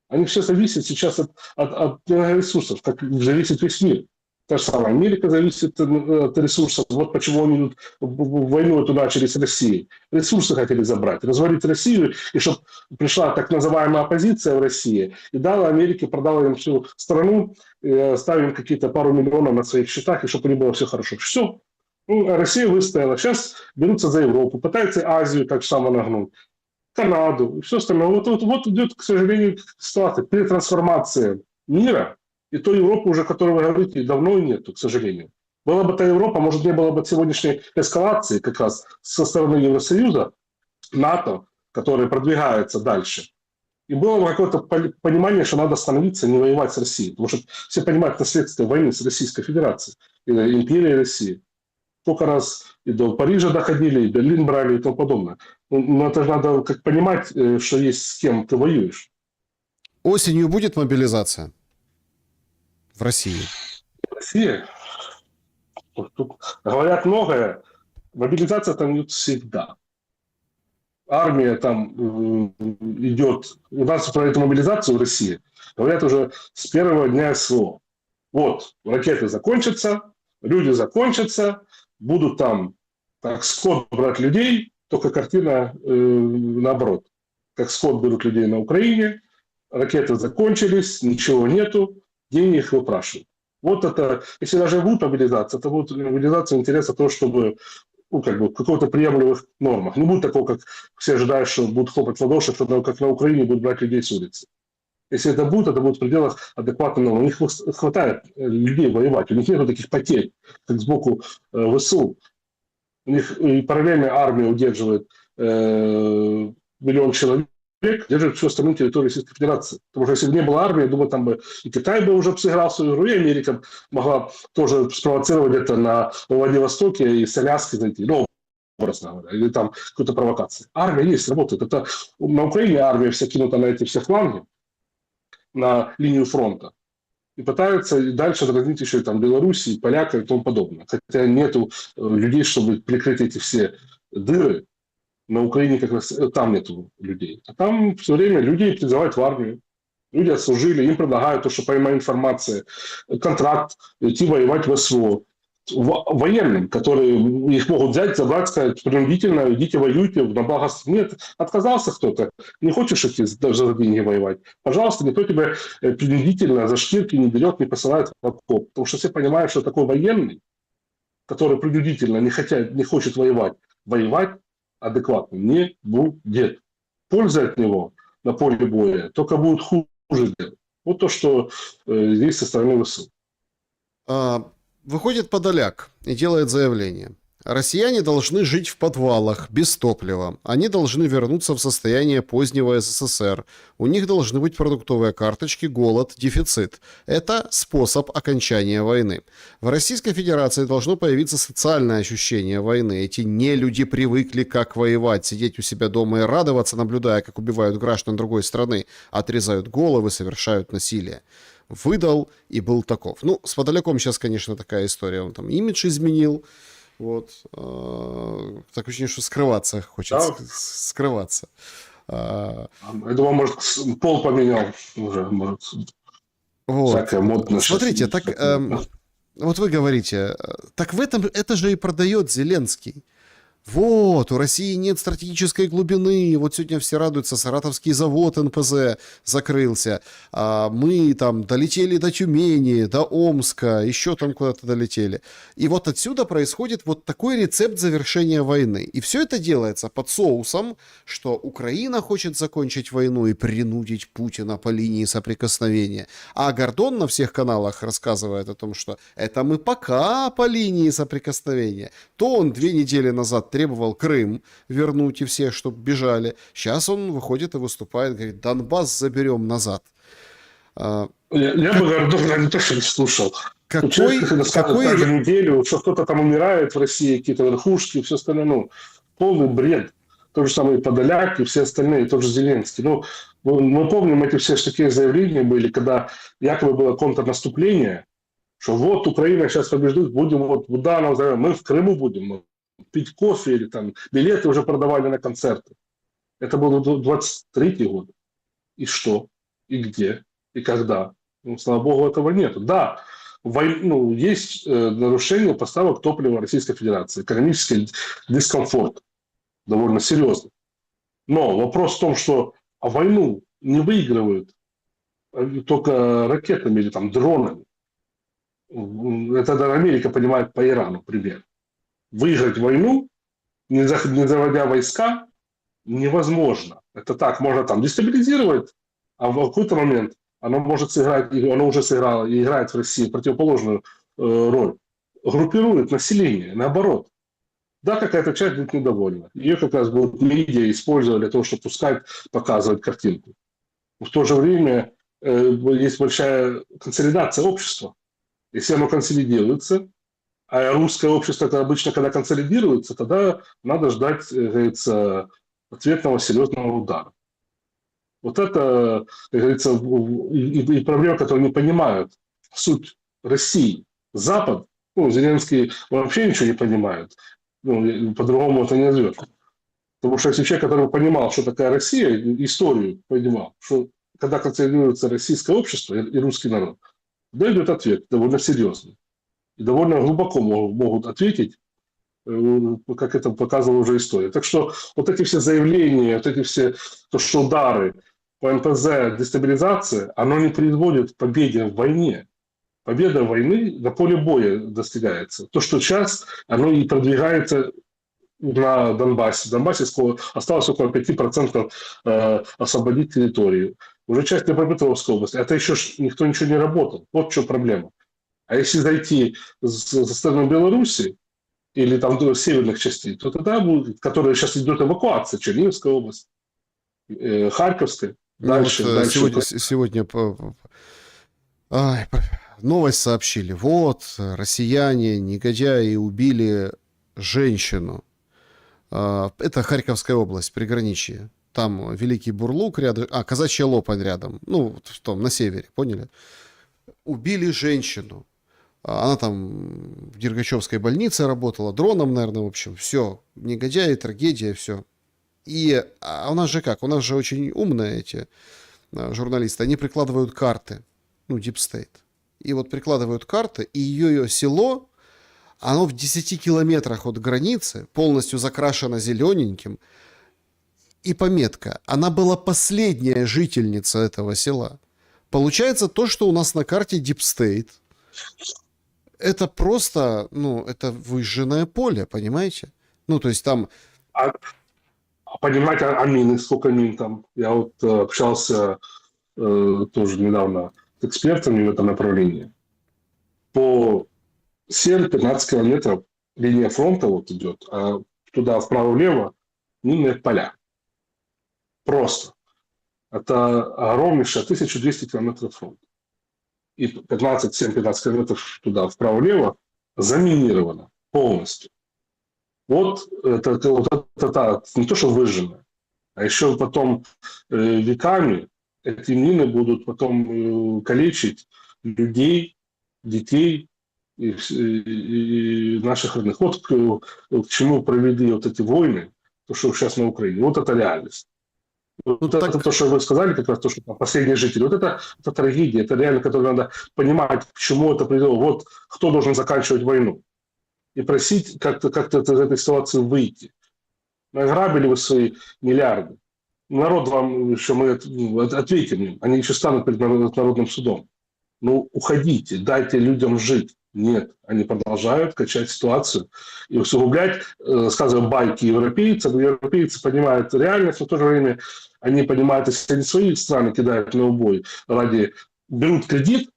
Они все зависят сейчас от ресурсов, как зависит весь мир. Та же самая Америка зависит от ресурсов. Вот почему они идут в войну эту начали с Россией. Ресурсы хотели забрать, развалить Россию, и чтобы пришла так называемая оппозиция в России, и дала Америке, продала им всю страну, ставим им какие-то пару миллионов на своих счетах, и чтобы у них было все хорошо. Все. Ну, Россия выстояла. Сейчас берутся за Европу, пытаются Азию так же само нагнуть. Канаду и все остальное. Вот идет, к сожалению, ситуация, перетрансформация мира, и той Европы уже, о которой вы говорите, давно и нету, к сожалению. Была бы та Европа, может, не было бы сегодняшней эскалации как раз со стороны Евросоюза, НАТО, который продвигается дальше. И было бы какое-то понимание, что надо остановиться, не воевать с Россией. Потому что все понимают последствия войны с Российской Федерацией, или империей России. Сколько раз и до Парижа доходили, и Берлин брали, и тому подобное. Но это же надо как понимать, что есть с кем ты воюешь. Осенью будет мобилизация в России? Россия? Тут говорят многое. Мобилизация там идет всегда. Армия там идет. У нас про эту мобилизацию в России говорят уже с первого дня СВО. Вот, ракеты закончатся, люди закончатся, будут там как скот брать людей, только картина наоборот. Как скот берут людей на Украине, ракеты закончились, ничего нету, деньги их выпрашивают. Вот это, если даже будет мобилизация, это будет мобилизация интереса того, чтобы как бы в каких-то приемлемых нормах. Не будет такого, как все ожидают, что будут хлопать в ладоши, что как на Украине будут брать людей с улицы. Если это будет в пределах адекватных норм. У них хватает людей воевать, у них нет таких потерь, как сбоку ВСУ. У них и параллельно армия удерживает миллион человек, держит всю остальную территорию Российской Федерации. Потому что если бы не было армии, я думаю, там бы и Китай бы уже сыграл свою игру, и Америка могла тоже спровоцировать это на Владивостоке и с Аляски зайти. Ну, образно говоря, или там какую-то провокацию. Армия есть, работает. Это на Украине армия вся кинута на эти все фланги, на линию фронта. И пытаются дальше дразнить еще и там Белоруссии, поляка и тому подобное. Хотя нету людей, чтобы прикрыть эти все дыры. На Украине как раз там нету людей. А там все время людей призывают в армию. Люди отслужили, им предлагают то, что, по моей информации, контракт, идти воевать в СВО. Военным, которые их могут взять, забрать, сказать, принудительно, идите воюйте, на благо... Нет, отказался кто-то, не хочешь идти даже за деньги воевать, пожалуйста, никто тебя принудительно за шкирки не берет, не посылает в окоп. Потому что все понимают, что такой военный, который принудительно не хочет воевать адекватно не будет. Польза от него на поле боя только будет хуже делать. Вот то, что здесь со стороны ВСУ. Выходит Подоляк и делает заявление. Россияне должны жить в подвалах, без топлива. Они должны вернуться в состояние позднего СССР. У них должны быть продуктовые карточки, голод, дефицит. Это способ окончания войны. В Российской Федерации должно появиться социальное ощущение войны. Эти нелюди привыкли как воевать, сидеть у себя дома и радоваться, наблюдая, как убивают граждан другой страны, отрезают головы, совершают насилие. Выдал и был таков. Ну, с Подоляком сейчас, конечно, такая история. Он там имидж изменил. Вот. Так ощущение, что скрываться хочет. Да. Скрываться. Я думаю, может, пол поменял уже. Может, Вот. всякое модное. Смотрите, так вот вы говорите, так в этом это же и продает Зеленский. Вот, у России нет стратегической глубины. Вот сегодня все радуются, Саратовский завод НПЗ закрылся. А мы там долетели до Тюмени, до Омска, еще там куда-то долетели. И вот отсюда происходит вот такой рецепт завершения войны. И все это делается под соусом, что Украина хочет закончить войну и принудить Путина по линии соприкосновения. А Гордон на всех каналах рассказывает о том, что это мы пока по линии соприкосновения. То он 2 недели назад требовал Крым вернуть и всех, чтобы бежали. Сейчас он выходит и выступает, говорит, Донбасс заберем назад. Я бы Гордона не то, что не слушал. Какой каждую неделю, что кто-то там умирает в России, какие-то верхушки и все остальное. Ну, полный бред. То же самое и Подоляк, и все остальные, тот же Зеленский. Ну, мы помним, эти все такие заявления были, когда якобы было контрнаступление, что вот Украина сейчас побеждает, будем вот Буданов, мы в Крыму будем пить кофе или там билеты уже продавали на концерты. Это был 23-й год. И что? И где? И когда? Ну, слава богу, этого нет. Да, есть нарушение поставок топлива Российской Федерации. Экономический дискомфорт довольно серьезный. Но вопрос в том, что войну не выигрывают только ракетами или там дронами. Это даже Америка понимает по Ирану, например. Выиграть войну, не заводя войска, невозможно. Это так, можно там дестабилизировать, а в какой-то момент оно может сыграть, оно уже сыграло и играет в России противоположную роль. Группирует население, наоборот. Да, какая-то часть будет недовольна. Ее как раз будут медиа использовать для того, чтобы пускать, показывать картинку. В то же время есть большая консолидация общества. Если оно консолидируется, а русское общество это обычно, когда консолидируется, тогда надо ждать, как говорится, ответного серьезного удара. Вот это, как говорится, и проблема, которую не понимают суть России. Запад, Зеленский вообще ничего не понимает. По-другому это не назовешь. Потому что если человек, который понимал, что такая Россия, историю понимал, что когда консолидируется российское общество и русский народ, дает ответ довольно серьезный. И довольно глубоко могут ответить, как это показывала уже история. Так что вот эти все заявления, вот эти все то, что удары по НПЗ, дестабилизация, оно не приводит к победе в войне. Победа войны на поле боя достигается. То, что сейчас, оно и продвигается на Донбассе. В Донбассе осталось около 5% освободить территорию. Уже часть Днепропетровской области. Это еще никто ничего не работал. Вот в чем проблема. А если зайти со стороны Беларуси или там до северных частей, то тогда будет, которая сейчас идет эвакуация, Черниговская область, Харьковская, дальше. Вот, дальше. сегодня новость сообщили. Вот, россияне, негодяи, убили женщину. Это Харьковская область, приграничье. Там Великий Бурлук рядом, Казачья Лопань рядом. Ну, в том, на севере, поняли? Убили женщину. Она там в Дергачевской больнице работала, дроном, наверное, в общем. Все, негодяи, трагедия, все. И у нас же как? У нас же очень умные эти журналисты. Они прикладывают карты. Deep State. И вот прикладывают карты, и ее село, оно в 10 километрах от границы, полностью закрашено зелененьким. И пометка. Она была последняя жительница этого села. Получается то, что у нас на карте Deep State. Это просто, это выжженное поле, понимаете? То есть там... Понимаете, мины, сколько мин там? Я вот общался тоже недавно с экспертами в этом направлении. По 7-15 километров линия фронта вот идет, а туда вправо-влево минные поля. Просто. Это огромнейшая 1200 километров фронта. И 7-15 километров туда вправо-влево заминировано полностью. Вот это не то, что выжжено, а еще потом веками эти мины будут потом калечить людей, детей и наших родных. Вот к чему провели вот эти войны, то, что сейчас на Украине. Вот это реальность. Ну, Вот это так, то, что вы сказали, как раз то, что там последние жители. Вот это трагедия, это реально, которую надо понимать, к чему это привело. Вот кто должен заканчивать войну. И просить как-то из этой ситуации выйти. Награбили вы свои миллиарды. Народ вам еще мы ответим им. Они еще станут перед народным судом. Ну, уходите, дайте людям жить. Нет, они продолжают качать ситуацию и усугублять, сказывая байки европейцам. Европейцы понимают реальность, но в то же время они понимают, если они свои страны кидают на убой ради... Берут кредит,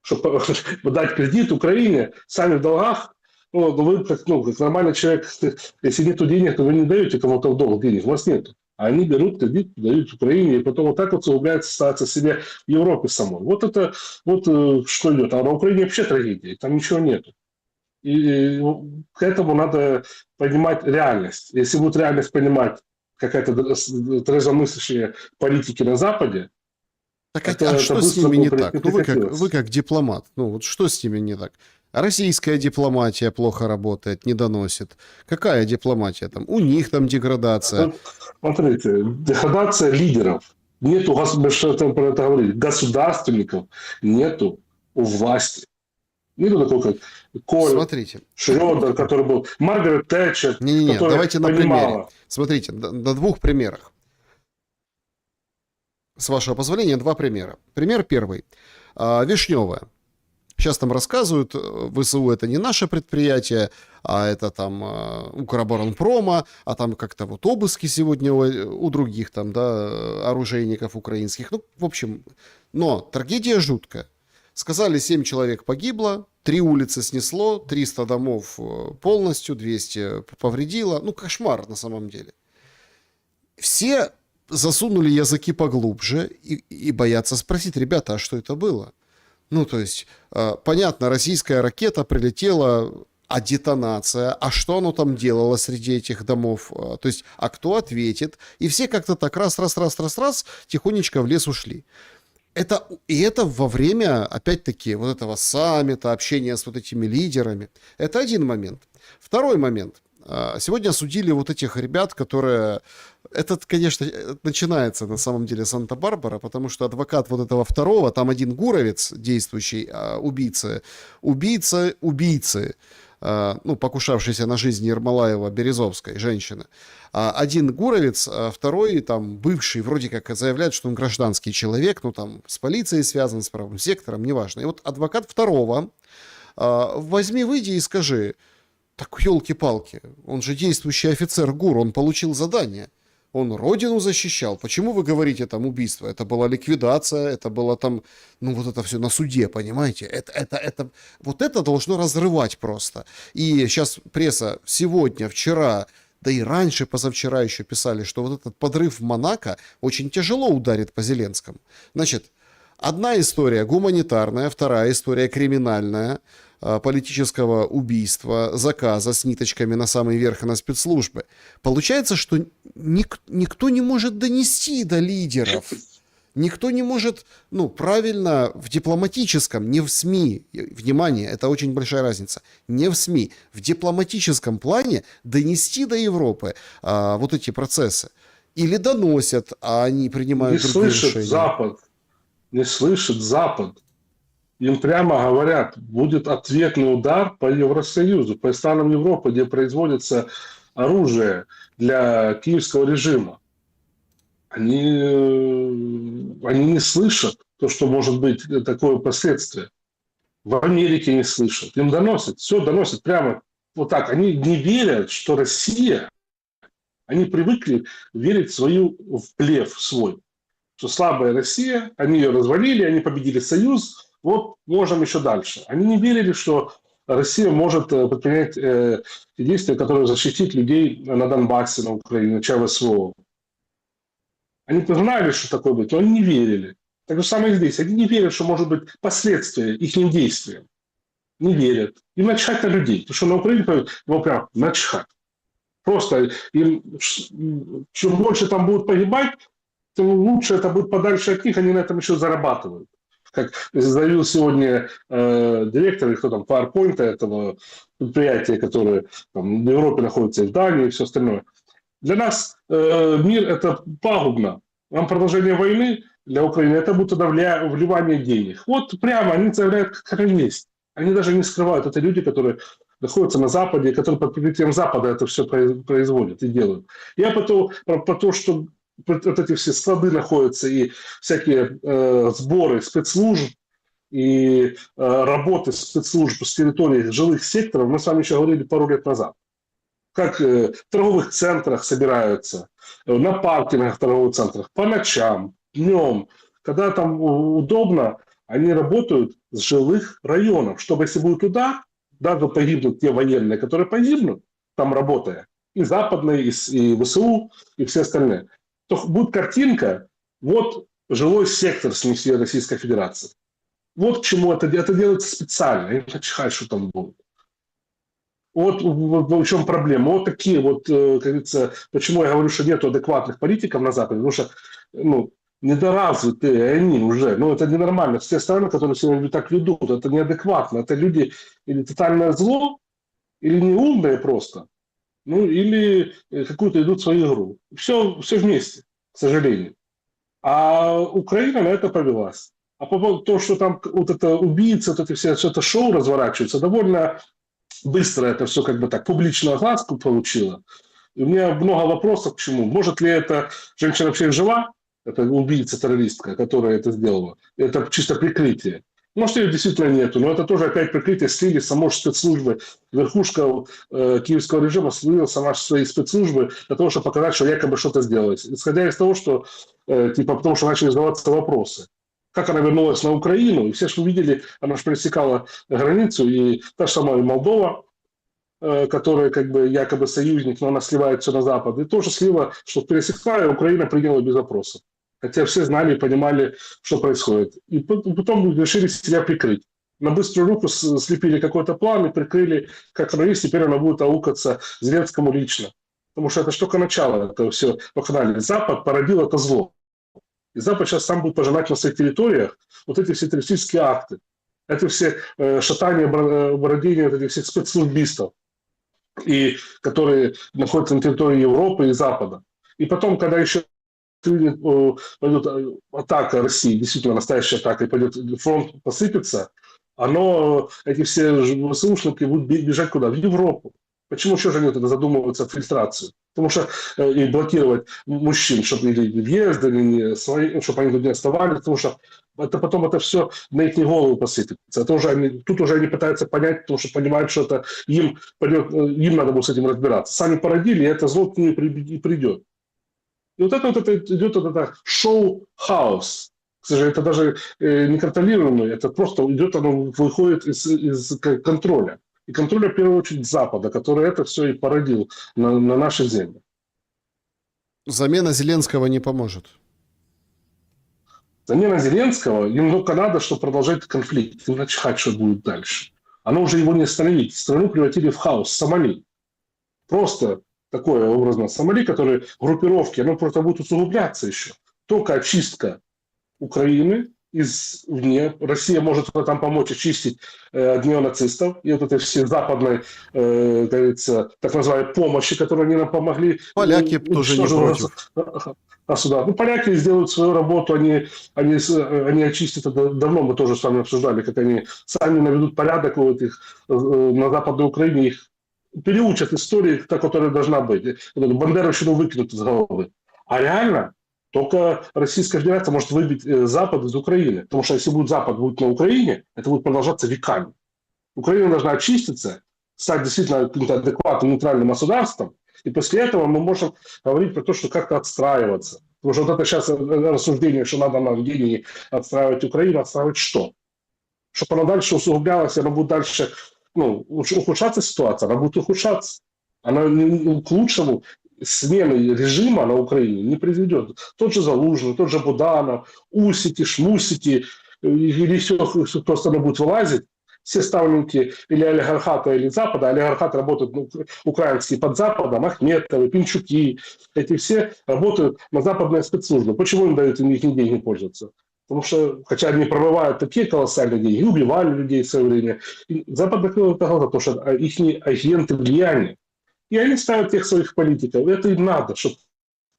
чтобы дать кредит Украине, сами в долгах. Ну, вы как нормальный человек, если нет денег, то вы не даете кому-то в долг денег, у вас нет. А они берут кредит, дают Украине, и потом вот так вот усугубляется ситуация себе в Европе самой. Вот это что идет. А на Украине вообще трагедия, там ничего нет. И к этому надо понимать реальность. Если будет реальность понимать какая-то трезвомыслящие политики на Западе, так а что с ними не так? Ну, вы как дипломат, ну вот что с ними не так? Российская дипломатия плохо работает, не доносит. Какая дипломатия там? У них там деградация. Смотрите, деградация лидеров. Нету, мы что там про это говорили, государственников нету у власти. Нету такого, как Коль, Смотрите. Шрёдер, который был, Маргарет Тэтчер, Не-не-не, давайте на понимала. примере. Смотрите, на двух примерах. С вашего позволения, два примера. Пример первый. Вишневая. Сейчас там рассказывают, ВСУ это не наше предприятие, а это там Укроборонпрома, а там как-то вот обыски сегодня у других там, да, оружейников украинских. Ну, в общем, но трагедия жуткая. Сказали, 7 человек погибло, 3 улицы снесло, 300 домов полностью, 200 повредило. Ну, кошмар на самом деле. Все засунули языки поглубже и боятся спросить, ребята, а что это было? Ну, то есть, понятно, российская ракета прилетела, а детонация, а что оно там делало среди этих домов? То есть, а кто ответит? И все как-то так раз, тихонечко в лес ушли. И это во время, опять-таки, вот этого саммита, общения с вот этими лидерами. Это один момент. Второй момент. Сегодня осудили вот этих ребят, которые... Это, конечно, начинается на самом деле Санта-Барбара, потому что адвокат вот этого второго, там один гуровец, действующий убийцы, ну, покушавшийся на жизнь Ермолаева Березовской, женщины. Один гуровец, второй там бывший, вроде как заявляет, что он гражданский человек, ну, там с полицией связан, с правым сектором, неважно. И вот адвокат второго, возьми, выйди и скажи, так елки-палки, он же действующий офицер ГУР, он получил задание. Он родину защищал. Почему вы говорите там убийство? Это была ликвидация, это было там, ну вот это все на суде, понимаете? Вот это должно разрывать просто. И сейчас пресса сегодня, вчера, да и раньше, позавчера еще писали, что вот этот подрыв в Монако очень тяжело ударит по Зеленскому. Значит, одна история гуманитарная, вторая история криминальная, политического убийства, заказа с ниточками на самый верх и на спецслужбы. Получается, что никто не может донести до лидеров. Никто не может, ну, правильно в дипломатическом, не в СМИ, внимание, это очень большая разница, не в СМИ, в дипломатическом плане донести до Европы вот эти процессы. Или доносят, а они принимают другие решения. Не слышит Запад. Им прямо говорят, будет ответный удар по Евросоюзу, по странам Европы, где производится оружие для киевского режима. Они не слышат то, что может быть такое последствие. В Америке не слышат. Им доносят, все доносят прямо вот так. Они не верят, что Россия, они привыкли верить в плев свой. Что слабая Россия, они ее развалили, они победили Союз, вот можем еще дальше. Они не верили, что Россия может предпринять действия, которые защитят людей на Донбассе, на Украине, начало СВО. Они знали, что такое будет, но они не верили. Так же самое и здесь. Они не верят, что может быть последствия их действиям. Не верят. Им начхать на людей. Потому что на Украине, ну, прям начхать. Просто им, чем больше там будут погибать, тем лучше это будет подальше от них, они на этом еще зарабатывают. Как заявил сегодня директор, или кто там, PowerPoint этого предприятия, которое там, в Европе находится, и в Дании, и все остальное. Для нас мир – это пагубно. Нам продолжение войны для Украины – это будет тогда вливание денег. Вот прямо они заявляют, как оно есть. Они даже не скрывают. Это люди, которые находятся на Западе, которые под прикрытием Запада это все производят и делают. Я про то, что вот эти все склады находятся и всякие сборы спецслужб и работы спецслужб с территории жилых секторов, мы с вами еще говорили пару лет назад. Как в торговых центрах собираются, на паркингах в торговых центрах, по ночам, днем, когда там удобно, они работают с жилых районов, чтобы если будет удар, даже погибнут те военные, которые погибнут, там работая, и западные, и ВСУ, и все остальные, то будет картинка, вот жилой сектор снесли Российской Федерации. Вот к чему это делается специально, им начхать, что там будет. Вот в чем проблема. Вот такие вот, как говорится, почему я говорю, что нет адекватных политиков на Западе, потому что недоразвитые они уже, это ненормально. Все страны, которые себя так ведут, это неадекватно. Это люди или тотальное зло, или неумные просто, или какую-то идут свою игру. Все вместе, к сожалению. А Украина на это повелась. А по поводу того, что там вот это убийцы, вот это все это шоу разворачивается, довольно быстро это все как бы так публичную огласку получило. И у меня много вопросов к чему. Может ли эта женщина вообще жива? Это убийца-террористка, которая это сделала. Это чисто прикрытие. Может, ее действительно нету, но это тоже опять прикрытие слили самой спецслужбы. Верхушка киевского режима слила сама свои спецслужбы для того, чтобы показать, что якобы что-то сделалось. Исходя из того, что потому что начали задаваться вопросы. Как она вернулась на Украину, и все же увидели, она же пересекала границу, и та же самая Молдова, которая как бы якобы союзник, но она сливает все на Запад, и тоже слила, что пересекла, и Украина приняла без вопросов. Хотя все знали и понимали, что происходит. И потом решили себя прикрыть. На быструю руку слепили какой-то план и прикрыли, как террорист, теперь она будет аукаться Зеленскому лично. Потому что это же только начало, это все вакханалия. Запад породил это зло. И Запад сейчас сам будет пожинать на своих территориях вот эти все террористические акты. Это все шатания, бродения этих всех спецслужбистов, и, которые находятся на территории Европы и Запада. И потом, когда еще пойдет атака России, действительно настоящая атака, и пойдет фронт посыпется, эти все ВСУшники будут бежать куда? В Европу. Почему еще же они тогда задумываются о фильтрации? Потому что и блокировать мужчин, чтобы или въезд, или чтобы они тут не оставались, потому что это потом это все на их голову посыпется. Тут уже они пытаются понять, потому что понимают, что это им надо будет с этим разбираться. Сами породили, и это зло к ним и придет. И вот это идет шоу-хаус. К сожалению, это даже не контролируемое, это просто идет, оно выходит из контроля. И контроля, в первую очередь, Запада, который это все и породил на нашей земле. Замена Зеленского не поможет. Замена Зеленского, им только надо, чтобы продолжать конфликт. Им начхать, что будет дальше. Оно уже его не остановить. Страну превратили в хаос. Сомали. Просто такое образно Сомали, которые группировки, оно просто будет усугубляться еще. Только очистка Украины извне. Россия может там помочь очистить от неонацистов и вот этой все западной, говорится, так называемой помощи, которую они нам помогли. Поляки тоже не против. Поляки сделают свою работу, они очистят это давно, мы тоже с вами обсуждали, как они сами наведут порядок на Западной Украине, их переучат истории, та, которая должна быть. Бандеровщину выкинут из головы. А реально только Российская Федерация может выбить Запад из Украины. Потому что если Запад будет на Украине, это будет продолжаться веками. Украина должна очиститься, стать действительно каким-то адекватным, нейтральным государством. И после этого мы можем говорить про то, что как-то отстраиваться. Потому что вот это сейчас рассуждение, что надо на гении отстраивать Украину, отстраивать что? Чтобы она дальше усугублялась, она будет дальше ухудшаться ситуация, она будет ухудшаться. Она к лучшему смены режима на Украине не приведет. Тот же Залужный, тот же Буданов, Усики, Шмусики, или все, кто остальное будет вылазить, все ставленники или олигархата, или Запада, олигархат работают украинские под Западом, Ахметовы, Пинчуки, эти все работают на западные спецслужбы. Почему им дают им их деньги пользоваться? Потому что, хотя они прорывают такие колоссальные деньги, убивали людей в свое время, Запад накрыл это глаза, потому что их агенты влияния. И они ставят тех своих политиков. И это им надо, чтобы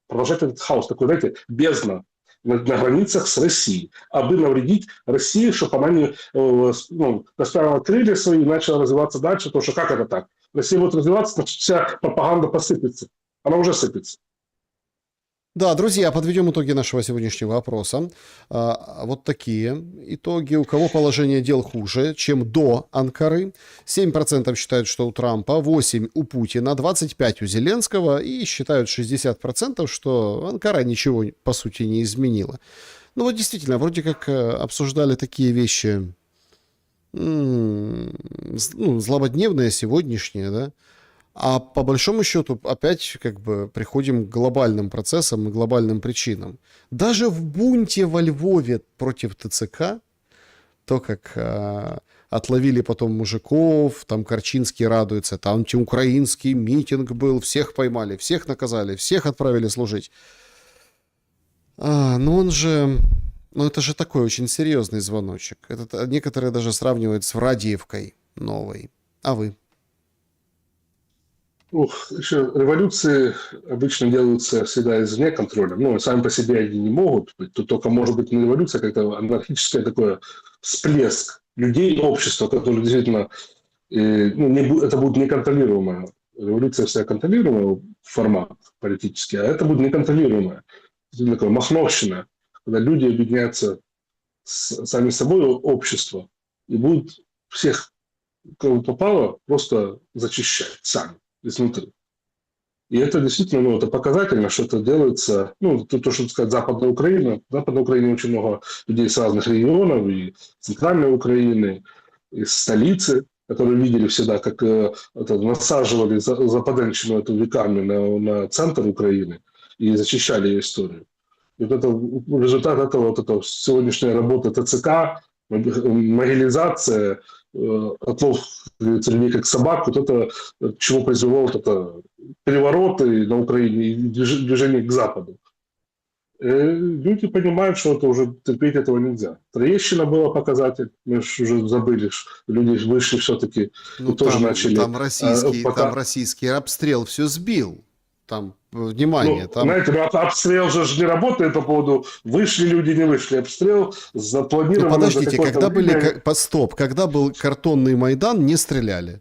продолжать этот хаос, такой, знаете, бездна на границах с Россией, aby навредить России, чтобы она не расправила крылья свои и начала развиваться дальше, потому что как это так? Россия будет развиваться, значит, вся пропаганда посыпется. Она уже сыпется. Да, друзья, подведем итоги нашего сегодняшнего опроса. Вот такие итоги. У кого положение дел хуже, чем до Анкары? 7% считают, что у Трампа, 8% у Путина, 25% у Зеленского и считают 60%, что Анкара ничего, по сути, не изменила. Ну вот действительно, вроде как обсуждали такие вещи, злободневные, сегодняшние, да? А по большому счету опять как бы приходим к глобальным процессам и глобальным причинам. Даже в бунте во Львове против ТЦК, то, как отловили потом мужиков, там Корчинский радуется, там антиукраинский митинг был, всех поймали, всех наказали, всех отправили служить. Это же такой очень серьезный звоночек. Это некоторые даже сравнивают с Врадиевкой новой. А вы? Еще революции обычно делаются всегда извне контроля. Сами по себе они не могут быть. Тут только может быть не революция, как-то анархическое такое всплеск людей, общества, которое действительно... это будет неконтролируемая. Революция вся контролируемая формат политический, а это будет неконтролируемая. Такое махновщина, когда люди объединяются сами с собой, общество, и будут всех, кого попало, просто зачищать сами изнутри. И это действительно, это показательно, что это делается, то, что сказать, Западная Украина. В Западной Украине очень много людей с разных регионов, и Центральной Украины, из столицы, которые видели всегда, как насаживали западенщину эту веками на центр Украины и зачищали ее историю. И вот это результат этого сегодняшняя работа ТЦК, могилизация, отлов людей как собак, вот это, к чему произвело перевороты на Украине и движение к Западу. Люди понимают, что это уже терпеть этого нельзя. Троещина была показатель, мы же уже забыли, люди вышли все-таки и тоже начали... Там российский обстрел все сбил. Там, внимание. Знаете, обстрел же не работает по поводу вышли люди, не вышли. Обстрел запланирован... Подождите, когда был картонный Майдан, не стреляли?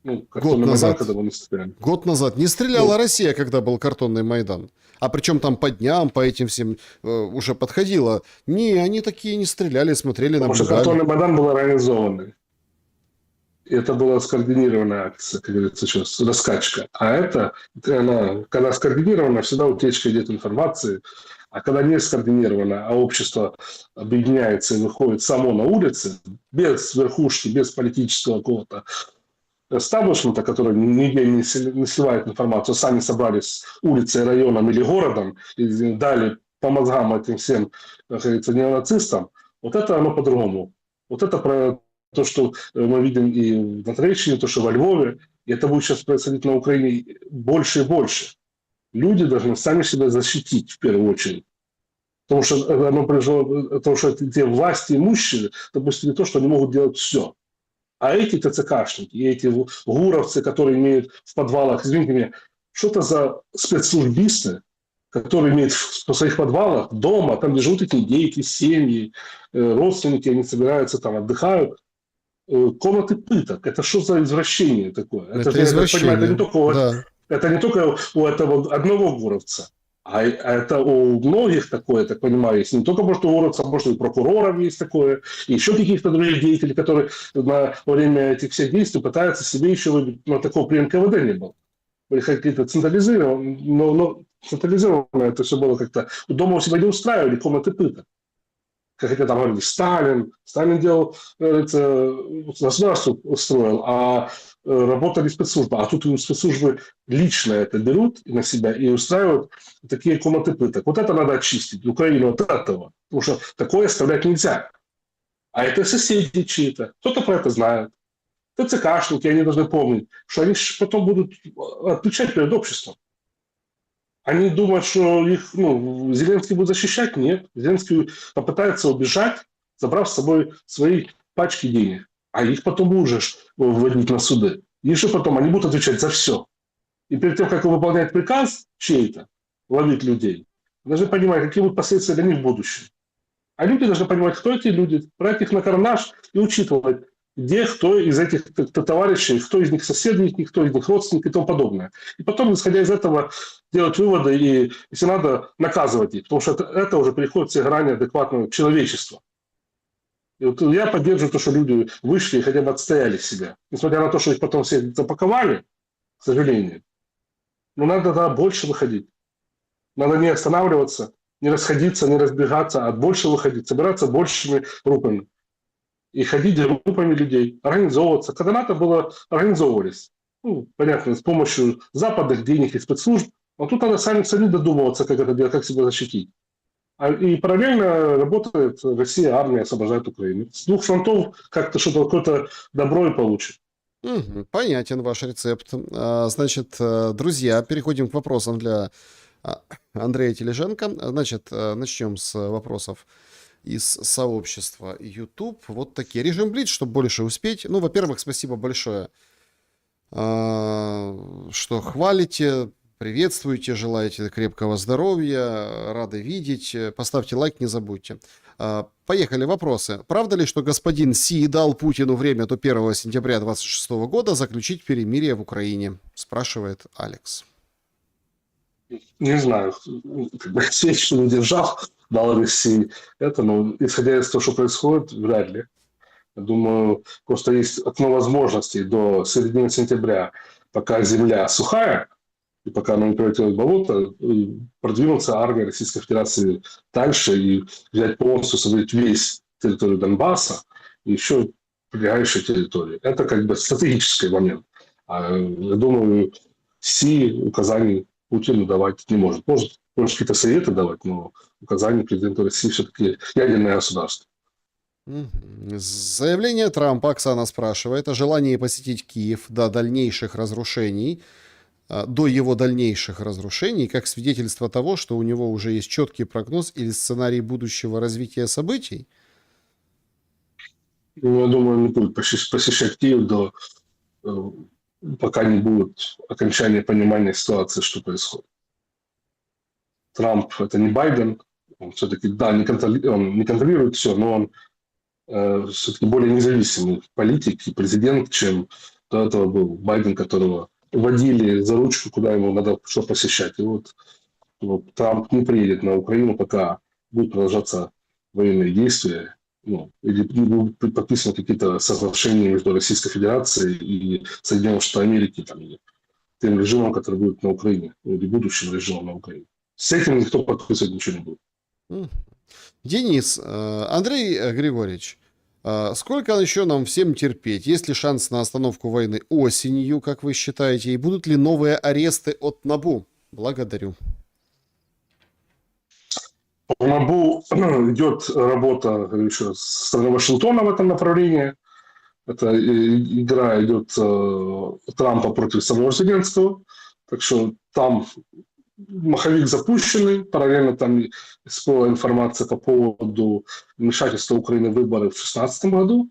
Год назад. Когда мы стреляли. Год назад. Не стреляла Россия, когда был картонный Майдан. А причем там по дням, по этим всем уже подходило. Не, они такие не стреляли, смотрели, наблюдали. Потому что картонный Майдан был организованный. И это была скоординированная акция, как говорится сейчас, раскачка. А это, когда скоординирована, всегда утечка идет информации. А когда не скоординировано, а общество объединяется и выходит само на улицы, без верхушки, без политического какого-то эстаблишмента, который нигде не сливает информацию, сами собрались улицей, районом или городом и дали по мозгам этим всем, как говорится, неонацистам, вот это оно по-другому. Вот это про то, что мы видим и на Троещине, то, что во Львове, и это будет сейчас происходить на Украине больше и больше. Люди должны сами себя защитить в первую очередь. Потому что оно пришло, потому что те власти имущие допустили то, что они могут делать все. А эти ТЦКшники и эти гуровцы, которые имеют в подвалах, извините меня, что это за спецслужбисты, которые имеют в своих подвалах, дома, там, где живут эти дети, семьи, родственники, они собираются там, отдыхают, комнаты пыток. Это что за извращение такое? Это извращение. Это не только у этого одного гуровца, а это у многих такое, я так понимаю, есть. Не только, может, у гуровца, может, и у прокуроров есть такое, и еще каких-то других деятелей, которые во время этих всех действий пытаются себе еще выбить, такого при НКВД не было. Были какие-то централизированные, но централизованно это все было как-то... Дома у себя не устраивали комнаты пыток. как это там говорили, Сталин делал, это, государство устроил, а работали спецслужбы. А тут спецслужбы лично это берут на себя и устраивают такие комнаты пыток. Вот это надо очистить, Украину от этого. Потому что такое оставлять нельзя. А это соседи чьи-то. Кто-то про это знает. ТЦКшники, они должны помнить, что они потом будут отвечать перед обществом. Они думают, что их Зеленский будет защищать? Нет. Зеленский попытается убежать, забрав с собой свои пачки денег. А их потом будешь вводить на суды. И что потом? Они будут отвечать за все. И перед тем, как выполнять приказ чей-то, ловить людей, должны понимать, какие будут последствия для них в будущем. А люди должны понимать, кто эти люди, брать их на карандаш и учитывать, где кто из этих товарищей, кто из них соседники, кто из них родственники и тому подобное. И потом, исходя из этого, делать выводы и, если надо, наказывать их. Потому что это уже переходит все грани адекватного человечества. И вот я поддерживаю то, что люди вышли и хотя бы отстояли себя. Несмотря на то, что их потом всех запаковали, к сожалению. Но надо тогда больше выходить. Надо не останавливаться, не расходиться, не разбегаться, а больше выходить, собираться большими группами. И ходить группами людей, организовываться. Когда надо было, организовывались. Понятно, с помощью западных денег и спецслужб. Но тут надо сами додумываться, как это делать, как себя защитить. И параллельно работает Россия, армия освобождает Украину. С двух фронтов как-то что-то, какое-то добро и получит. Понятен ваш рецепт. Значит, друзья, переходим к вопросам для Андрея Тележенко. Значит, начнем с вопросов из сообщества YouTube. Вот такие. Режим Блиц, чтобы больше успеть. Ну, во-первых, спасибо большое, что хвалите, приветствуете, желаете крепкого здоровья, рады видеть. Поставьте лайк, не забудьте. Поехали, вопросы. Правда ли, что господин Си дал Путину время до 1 сентября 2026 года заключить перемирие в Украине? Спрашивает Алекс. Не знаю, свечку не держал, дал России это, но исходя из того, что происходит, вряд ли. Я думаю, просто есть окно возможностей до середины сентября, пока земля сухая, и пока она не превратилась в болото, продвинуться армия Российской Федерации дальше и взять полностью, собрать весь территорию Донбасса и еще прилегающие территории. Это как бы стратегический момент. Я думаю, Си указаний Путину давать не может. Может какие-то советы давать, но указания президента России все-таки ядерное государство. Заявление Трампа, Оксана спрашивает, о желании посетить Киев до его дальнейших разрушений, как свидетельство того, что у него уже есть четкий прогноз или сценарий будущего развития событий? Я думаю, не будет посещать Киев пока не будет окончания понимания ситуации, что происходит. Трамп – это не Байден, он все-таки, да, он не контролирует все, но он все-таки более независимый политик и президент, чем до этого был Байден, которого водили за ручку, куда ему надо что посещать. И вот Трамп не приедет на Украину, пока будут продолжаться военные действия, или будут подписаны какие-то соглашения между Российской Федерацией и Соединенными Штатами Америки, или тем режимом, который будет на Украине, или будущим режимом на Украине. С этим никто подписывать ничего не будет. Денис, Андрей Григорьевич, сколько еще нам всем терпеть? Есть ли шанс на остановку войны осенью, как вы считаете? И будут ли новые аресты от НАБУ? Благодарю. По НАБУ идет работа еще со стороны Вашингтона в этом направлении. Это игра идет Трампа против самого Зеленского. Так что там маховик запущенный. Параллельно там всплыла информация по поводу вмешательства Украины в выборы в 2016 году.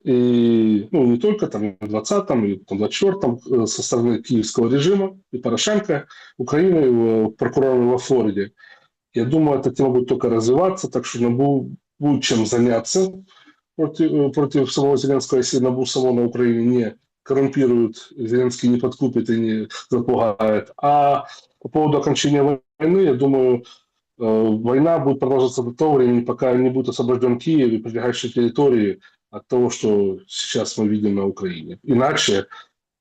И не только там, и в 2020-м, и в 2024-м со стороны киевского режима и Порошенко, Украины, прокурора во Флориде. Я думаю, эта тема будет только развиваться, так что НАБУ будет чем заняться против самого Зеленского, если НАБУ само на Украине не коррумпирует, Зеленский не подкупит и не запугает. А по поводу окончания войны, я думаю, война будет продолжаться до того времени, пока не будет освобожден Киев и прилегающие территории от того, что сейчас мы видим на Украине. Иначе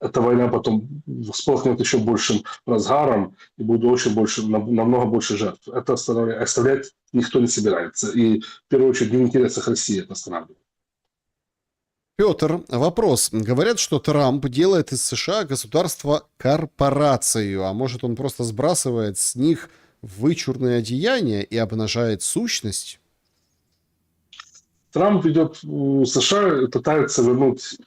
эта война потом вспыхнет еще большим разгаром и будет очень больше, намного больше жертв. Это оставлять никто не собирается. И в первую очередь не в интересах России это останавливать. Петр, вопрос. Говорят, что Трамп делает из США государство-корпорацию, а может он просто сбрасывает с них вычурные одеяния и обнажает сущность? Трамп ведет США и пытается вернуть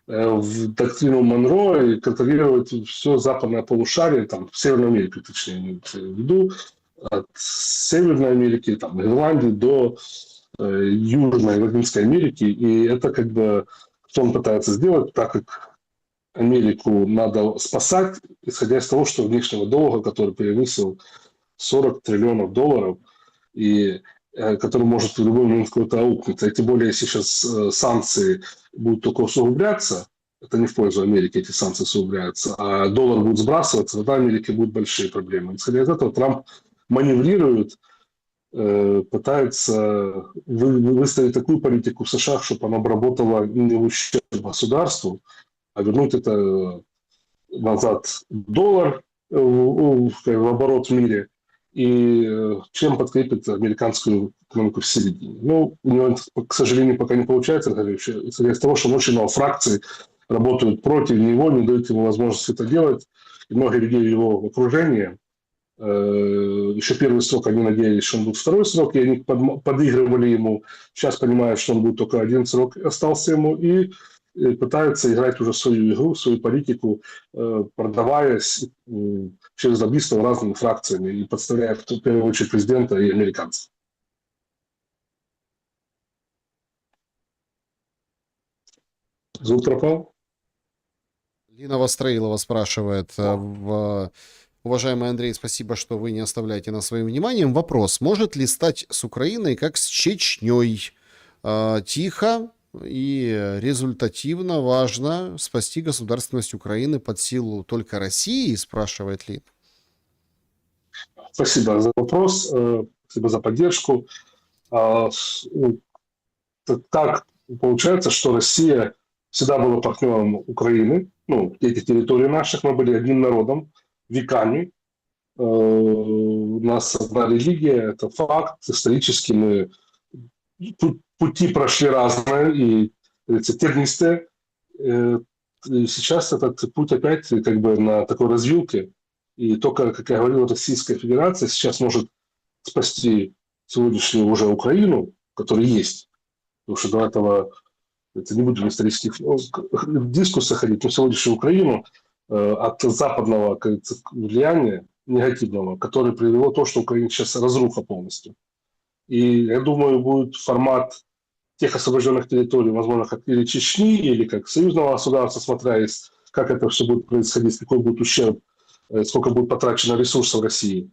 в доктрину Монро и контролировать все западное полушарие, там, в Северной Америке, точнее, имеется в виду, от Северной Америки, там, Ирландии до Южной Латинской Америки. И это как бы, что он пытается сделать, так как Америку надо спасать, исходя из того, что внешнего долга, который превысил 40 триллионов долларов, и который может в любой момент куда-то аукнуться. И тем более, если сейчас санкции будут только усугубляться, это не в пользу Америки, эти санкции усугубляются, а доллар будет сбрасываться, тогда в Америке будут большие проблемы. Исходя из этого, Трамп маневрирует, пытается выставить такую политику в США, чтобы она работала не в ущерб государству, а вернуть это назад в доллар, в оборот в мире, и чем подкрепит американскую экономику в середине. Ну, у него, к сожалению, пока не получается, исходя из того, что очень много фракций работают против него, не дают ему возможности это делать. И много людей в его окружении, еще первый срок они надеялись, что он будет второй срок, и они подыгрывали ему. Сейчас понимают, что он будет только один срок остался ему, и пытаются играть уже свою игру, свою политику, продаваясь через лоббистов разными фракциями и подставляя в первую очередь президента и американцев. Звук пропал? Лина Востроилова спрашивает. Уважаемый Андрей, спасибо, что вы не оставляете нас своим вниманием. Вопрос. Может ли стать с Украиной как с Чечней? Тихо и результативно важно спасти государственность Украины под силу только России, спрашивает Лина. Спасибо за вопрос, спасибо за поддержку. Так получается, что Россия всегда была партнером Украины. Ну, эти территории наших, мы были одним народом, веками. У нас одна религия, это факт. Исторически мы пути прошли разные и тернистые. И сейчас этот путь опять как бы на такой развилке. И только, как я говорил, Российская Федерация сейчас может спасти сегодняшнюю уже Украину, которая есть. Потому что до этого, это не будем в исторических дискуссиях ходить, но сегодняшнюю Украину от западного, как говорится, влияния негативного, которое привело то, что Украина сейчас разруха полностью. И я думаю, будет формат тех освобожденных территорий, возможно, как или Чечни, или как союзного государства, смотря как это все будет происходить, какой будет ущерб, сколько будет потрачено ресурсов России.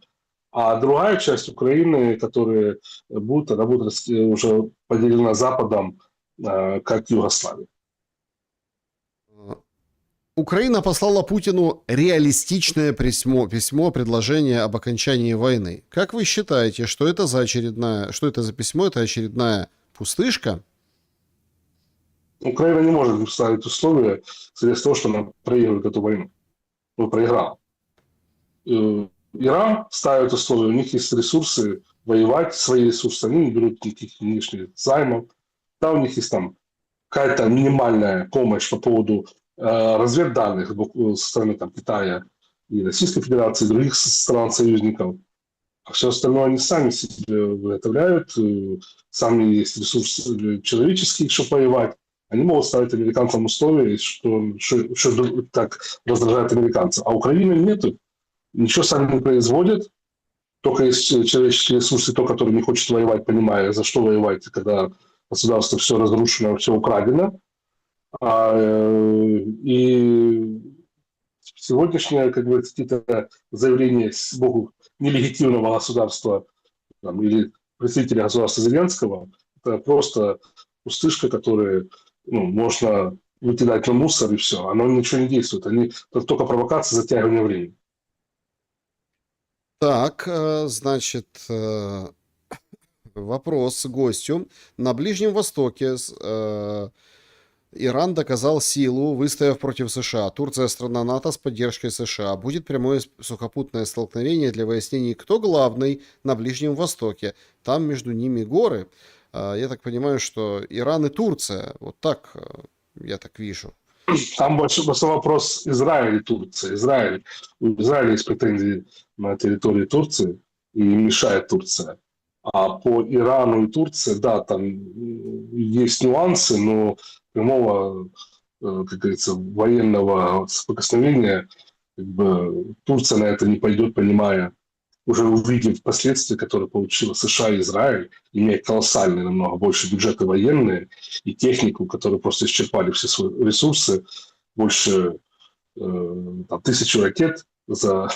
А другая часть Украины, которая будет, она будет уже поделена Западом, как Югославия. Украина послала Путину реалистичное письмо, предложение об окончании войны. Как вы считаете, что это за письмо? Это очередная пустышка? Украина не может ставить условия из-за того, что она проигрывает эту войну. Ну, проиграла. Иран ставит условия, у них есть ресурсы воевать, свои ресурсы, они не берут никаких внешних займов. Да, у них есть там какая-то минимальная помощь по поводу разведданных со стороны там, Китая и Российской Федерации, и других стран-союзников. А все остальное они сами себе выготовляют, сами есть ресурсы человеческие, чтобы воевать. Они могут ставить американцам условия, что так раздражает американцев. А Украины нету. Ничего сами не производят. Только есть человеческие ресурсы, то, который не хочет воевать, понимая, за что воевать, когда государство все разрушено, все украдено. И сегодняшнее, как говорится, какие-то заявления Богу нелегитимного государства там, или представителя государства Зеленского, это просто пустышка, которую можно выкидать на мусор и все. Оно ничего не действует. Это только провокация затягивания времени. Так, значит, вопрос гостю. На Ближнем Востоке Иран доказал силу, выстояв против США. Турция – страна НАТО с поддержкой США. Будет прямое сухопутное столкновение для выяснения, кто главный на Ближнем Востоке. Там между ними горы. Я так понимаю, что Иран и Турция. Вот так я так вижу. Там большой вопрос Израиль и Турция. У Израиля есть претензии на территории Турции, и мешает Турция. А по Ирану и Турции, да, там есть нюансы, но прямого, как говорится, военного соприкосновения как бы, Турция на это не пойдет, понимая, уже увидев последствия, которые получила США и Израиль, имея колоссальные, намного больше бюджеты военные и технику, которые просто исчерпали все свои ресурсы, больше там, 1000 ракет за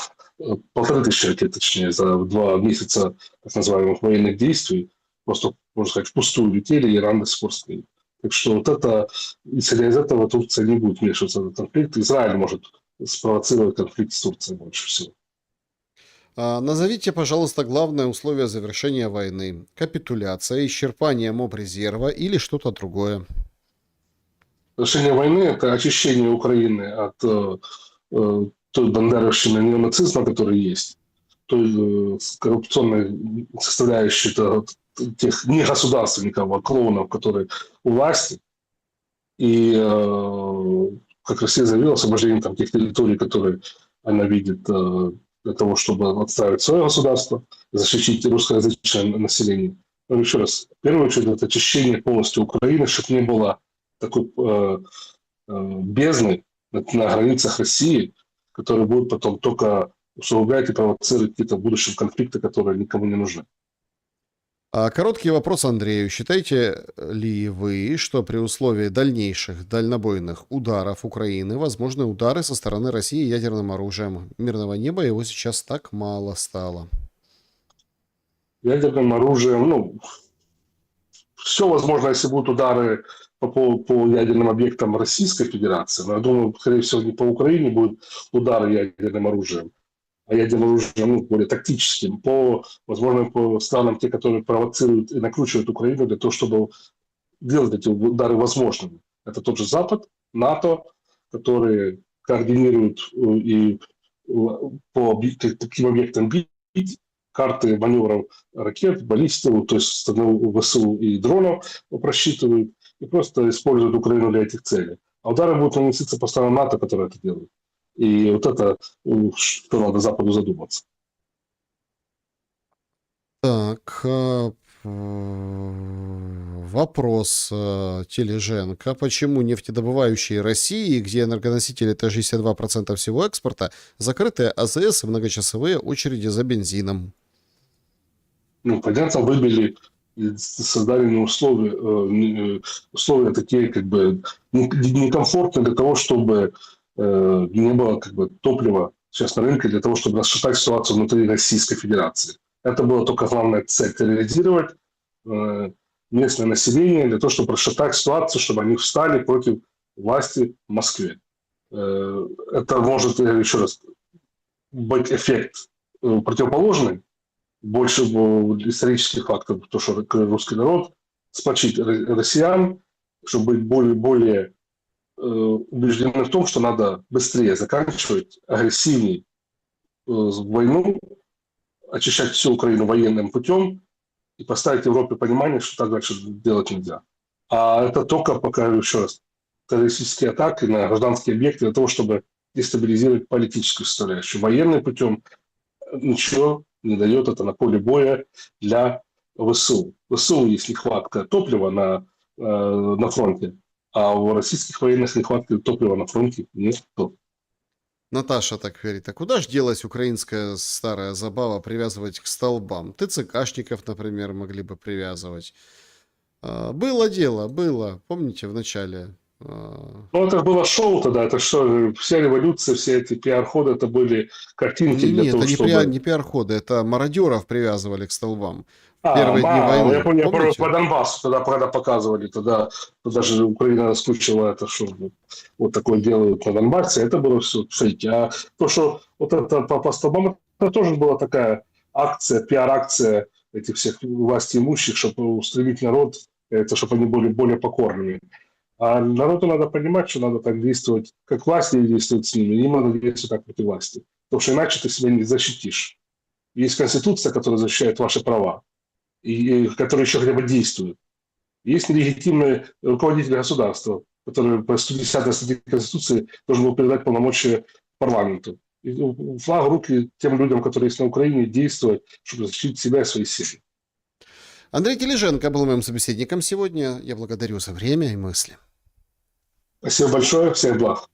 1500 ракет, точнее, за 2 месяца так называемых военных действий, просто, можно сказать, впустую летели, и Иран до сих пор стоит. Так что вот это, исходя из этого, Турция не будет вмешиваться в этот конфликт. Израиль может спровоцировать конфликт с Турцией больше всего. Назовите, пожалуйста, главное условие завершения войны. Капитуляция, исчерпание мобрезерва или что-то другое? Завершение войны – это очищение Украины от той бандеровщины неонацизма, который есть, той коррупционной составляющей тех негосударственников, а клоунов, которые у власти. И, как Россия заявила, освобождение там, тех территорий, которые она видит для того, чтобы отстраивать свое государство, защитить русскоязычное население. Но еще раз, в первую очередь, это очищение полностью Украины, чтобы не было такой бездны на границах России, которые будут потом только усугублять и провоцировать какие-то в будущем конфликты, которые никому не нужны. Короткий вопрос Андрею. Считаете ли вы, что при условии дальнейших дальнобойных ударов Украины возможны удары со стороны России ядерным оружием? Мирного неба его сейчас так мало стало. Ядерным оружием, все возможно, если будут удары по ядерным объектам Российской Федерации, но я думаю, скорее всего, не по Украине будут удары ядерным оружием, а ядерным оружием более тактическим, возможно, по странам, те, которые провоцируют и накручивают Украину для того, чтобы делать эти удары возможными. Это тот же Запад, НАТО, которые координируют и по таким объектам бить, карты маневров ракет, баллистов, то есть стороны ВСУ и дронов просчитывают и просто используют Украину для этих целей. А удары будут наноситься по странам НАТО, которые это делают. И вот это, что надо Западу задуматься. Так, вопрос Тележенко. Почему нефтедобывающие России, где энергоносители это 62% всего экспорта, закрыты АЗС и многочасовые очереди за бензином? Понятно, выбили и создали условия такие, как бы, некомфортные для того, чтобы не было как бы топлива сейчас на рынке для того, чтобы расшатать ситуацию внутри Российской Федерации. Это была только главная цель – терроризировать местное население для того, чтобы расшатать ситуацию, чтобы они встали против власти в Москве. Это может, еще раз, быть эффект противоположный, больше исторических фактов, то, что русский народ сплочить россиян, чтобы быть более убеждены в том, что надо быстрее заканчивать, агрессивнее войну, очищать всю Украину военным путем и поставить Европе понимание, что так дальше делать нельзя. А это только, пока, еще раз, террористические атаки на гражданские объекты для того, чтобы дестабилизировать политическую составляющую. Военным путем ничего не дает это на поле боя для ВСУ. В ВСУ есть нехватка топлива на фронте, а у российских военных нехватки топлива на фронте нет. Наташа так говорит, а куда ж делась украинская старая забава привязывать к столбам? ТЦКшников, например, могли бы привязывать. Было дело, было, помните, в начале? Это было шоу тогда, это что, вся революция, все эти пиар-ходы, это были картинки для того, это чтобы... не пиар-ходы, это мародеров привязывали к столбам. Первые дни войны. Я помню, по Донбассу тогда показывали, тогда же Украина раскручивала это, что вот такое делают на Донбассе, это было все фейки. А то, что вот это по столбам, это тоже была такая акция, пиар-акция этих всех властимущих, чтобы устремить народ, это чтобы они были более покорными. А народу надо понимать, что надо так действовать, как власти действуют с ними, им надо действовать так против власти. Потому что иначе ты себя не защитишь. Есть Конституция, которая защищает ваши права, и которая еще хотя бы действует. Есть нелегитимные руководители государства, которые по 110 статье Конституции должен был передать полномочия парламенту. И флаг в руки тем людям, которые есть на Украине, действовать, чтобы защитить себя и свои семьи. Андрей Тележенко был моим собеседником сегодня. Я благодарю за время и мысли. Спасибо большое, всех благ.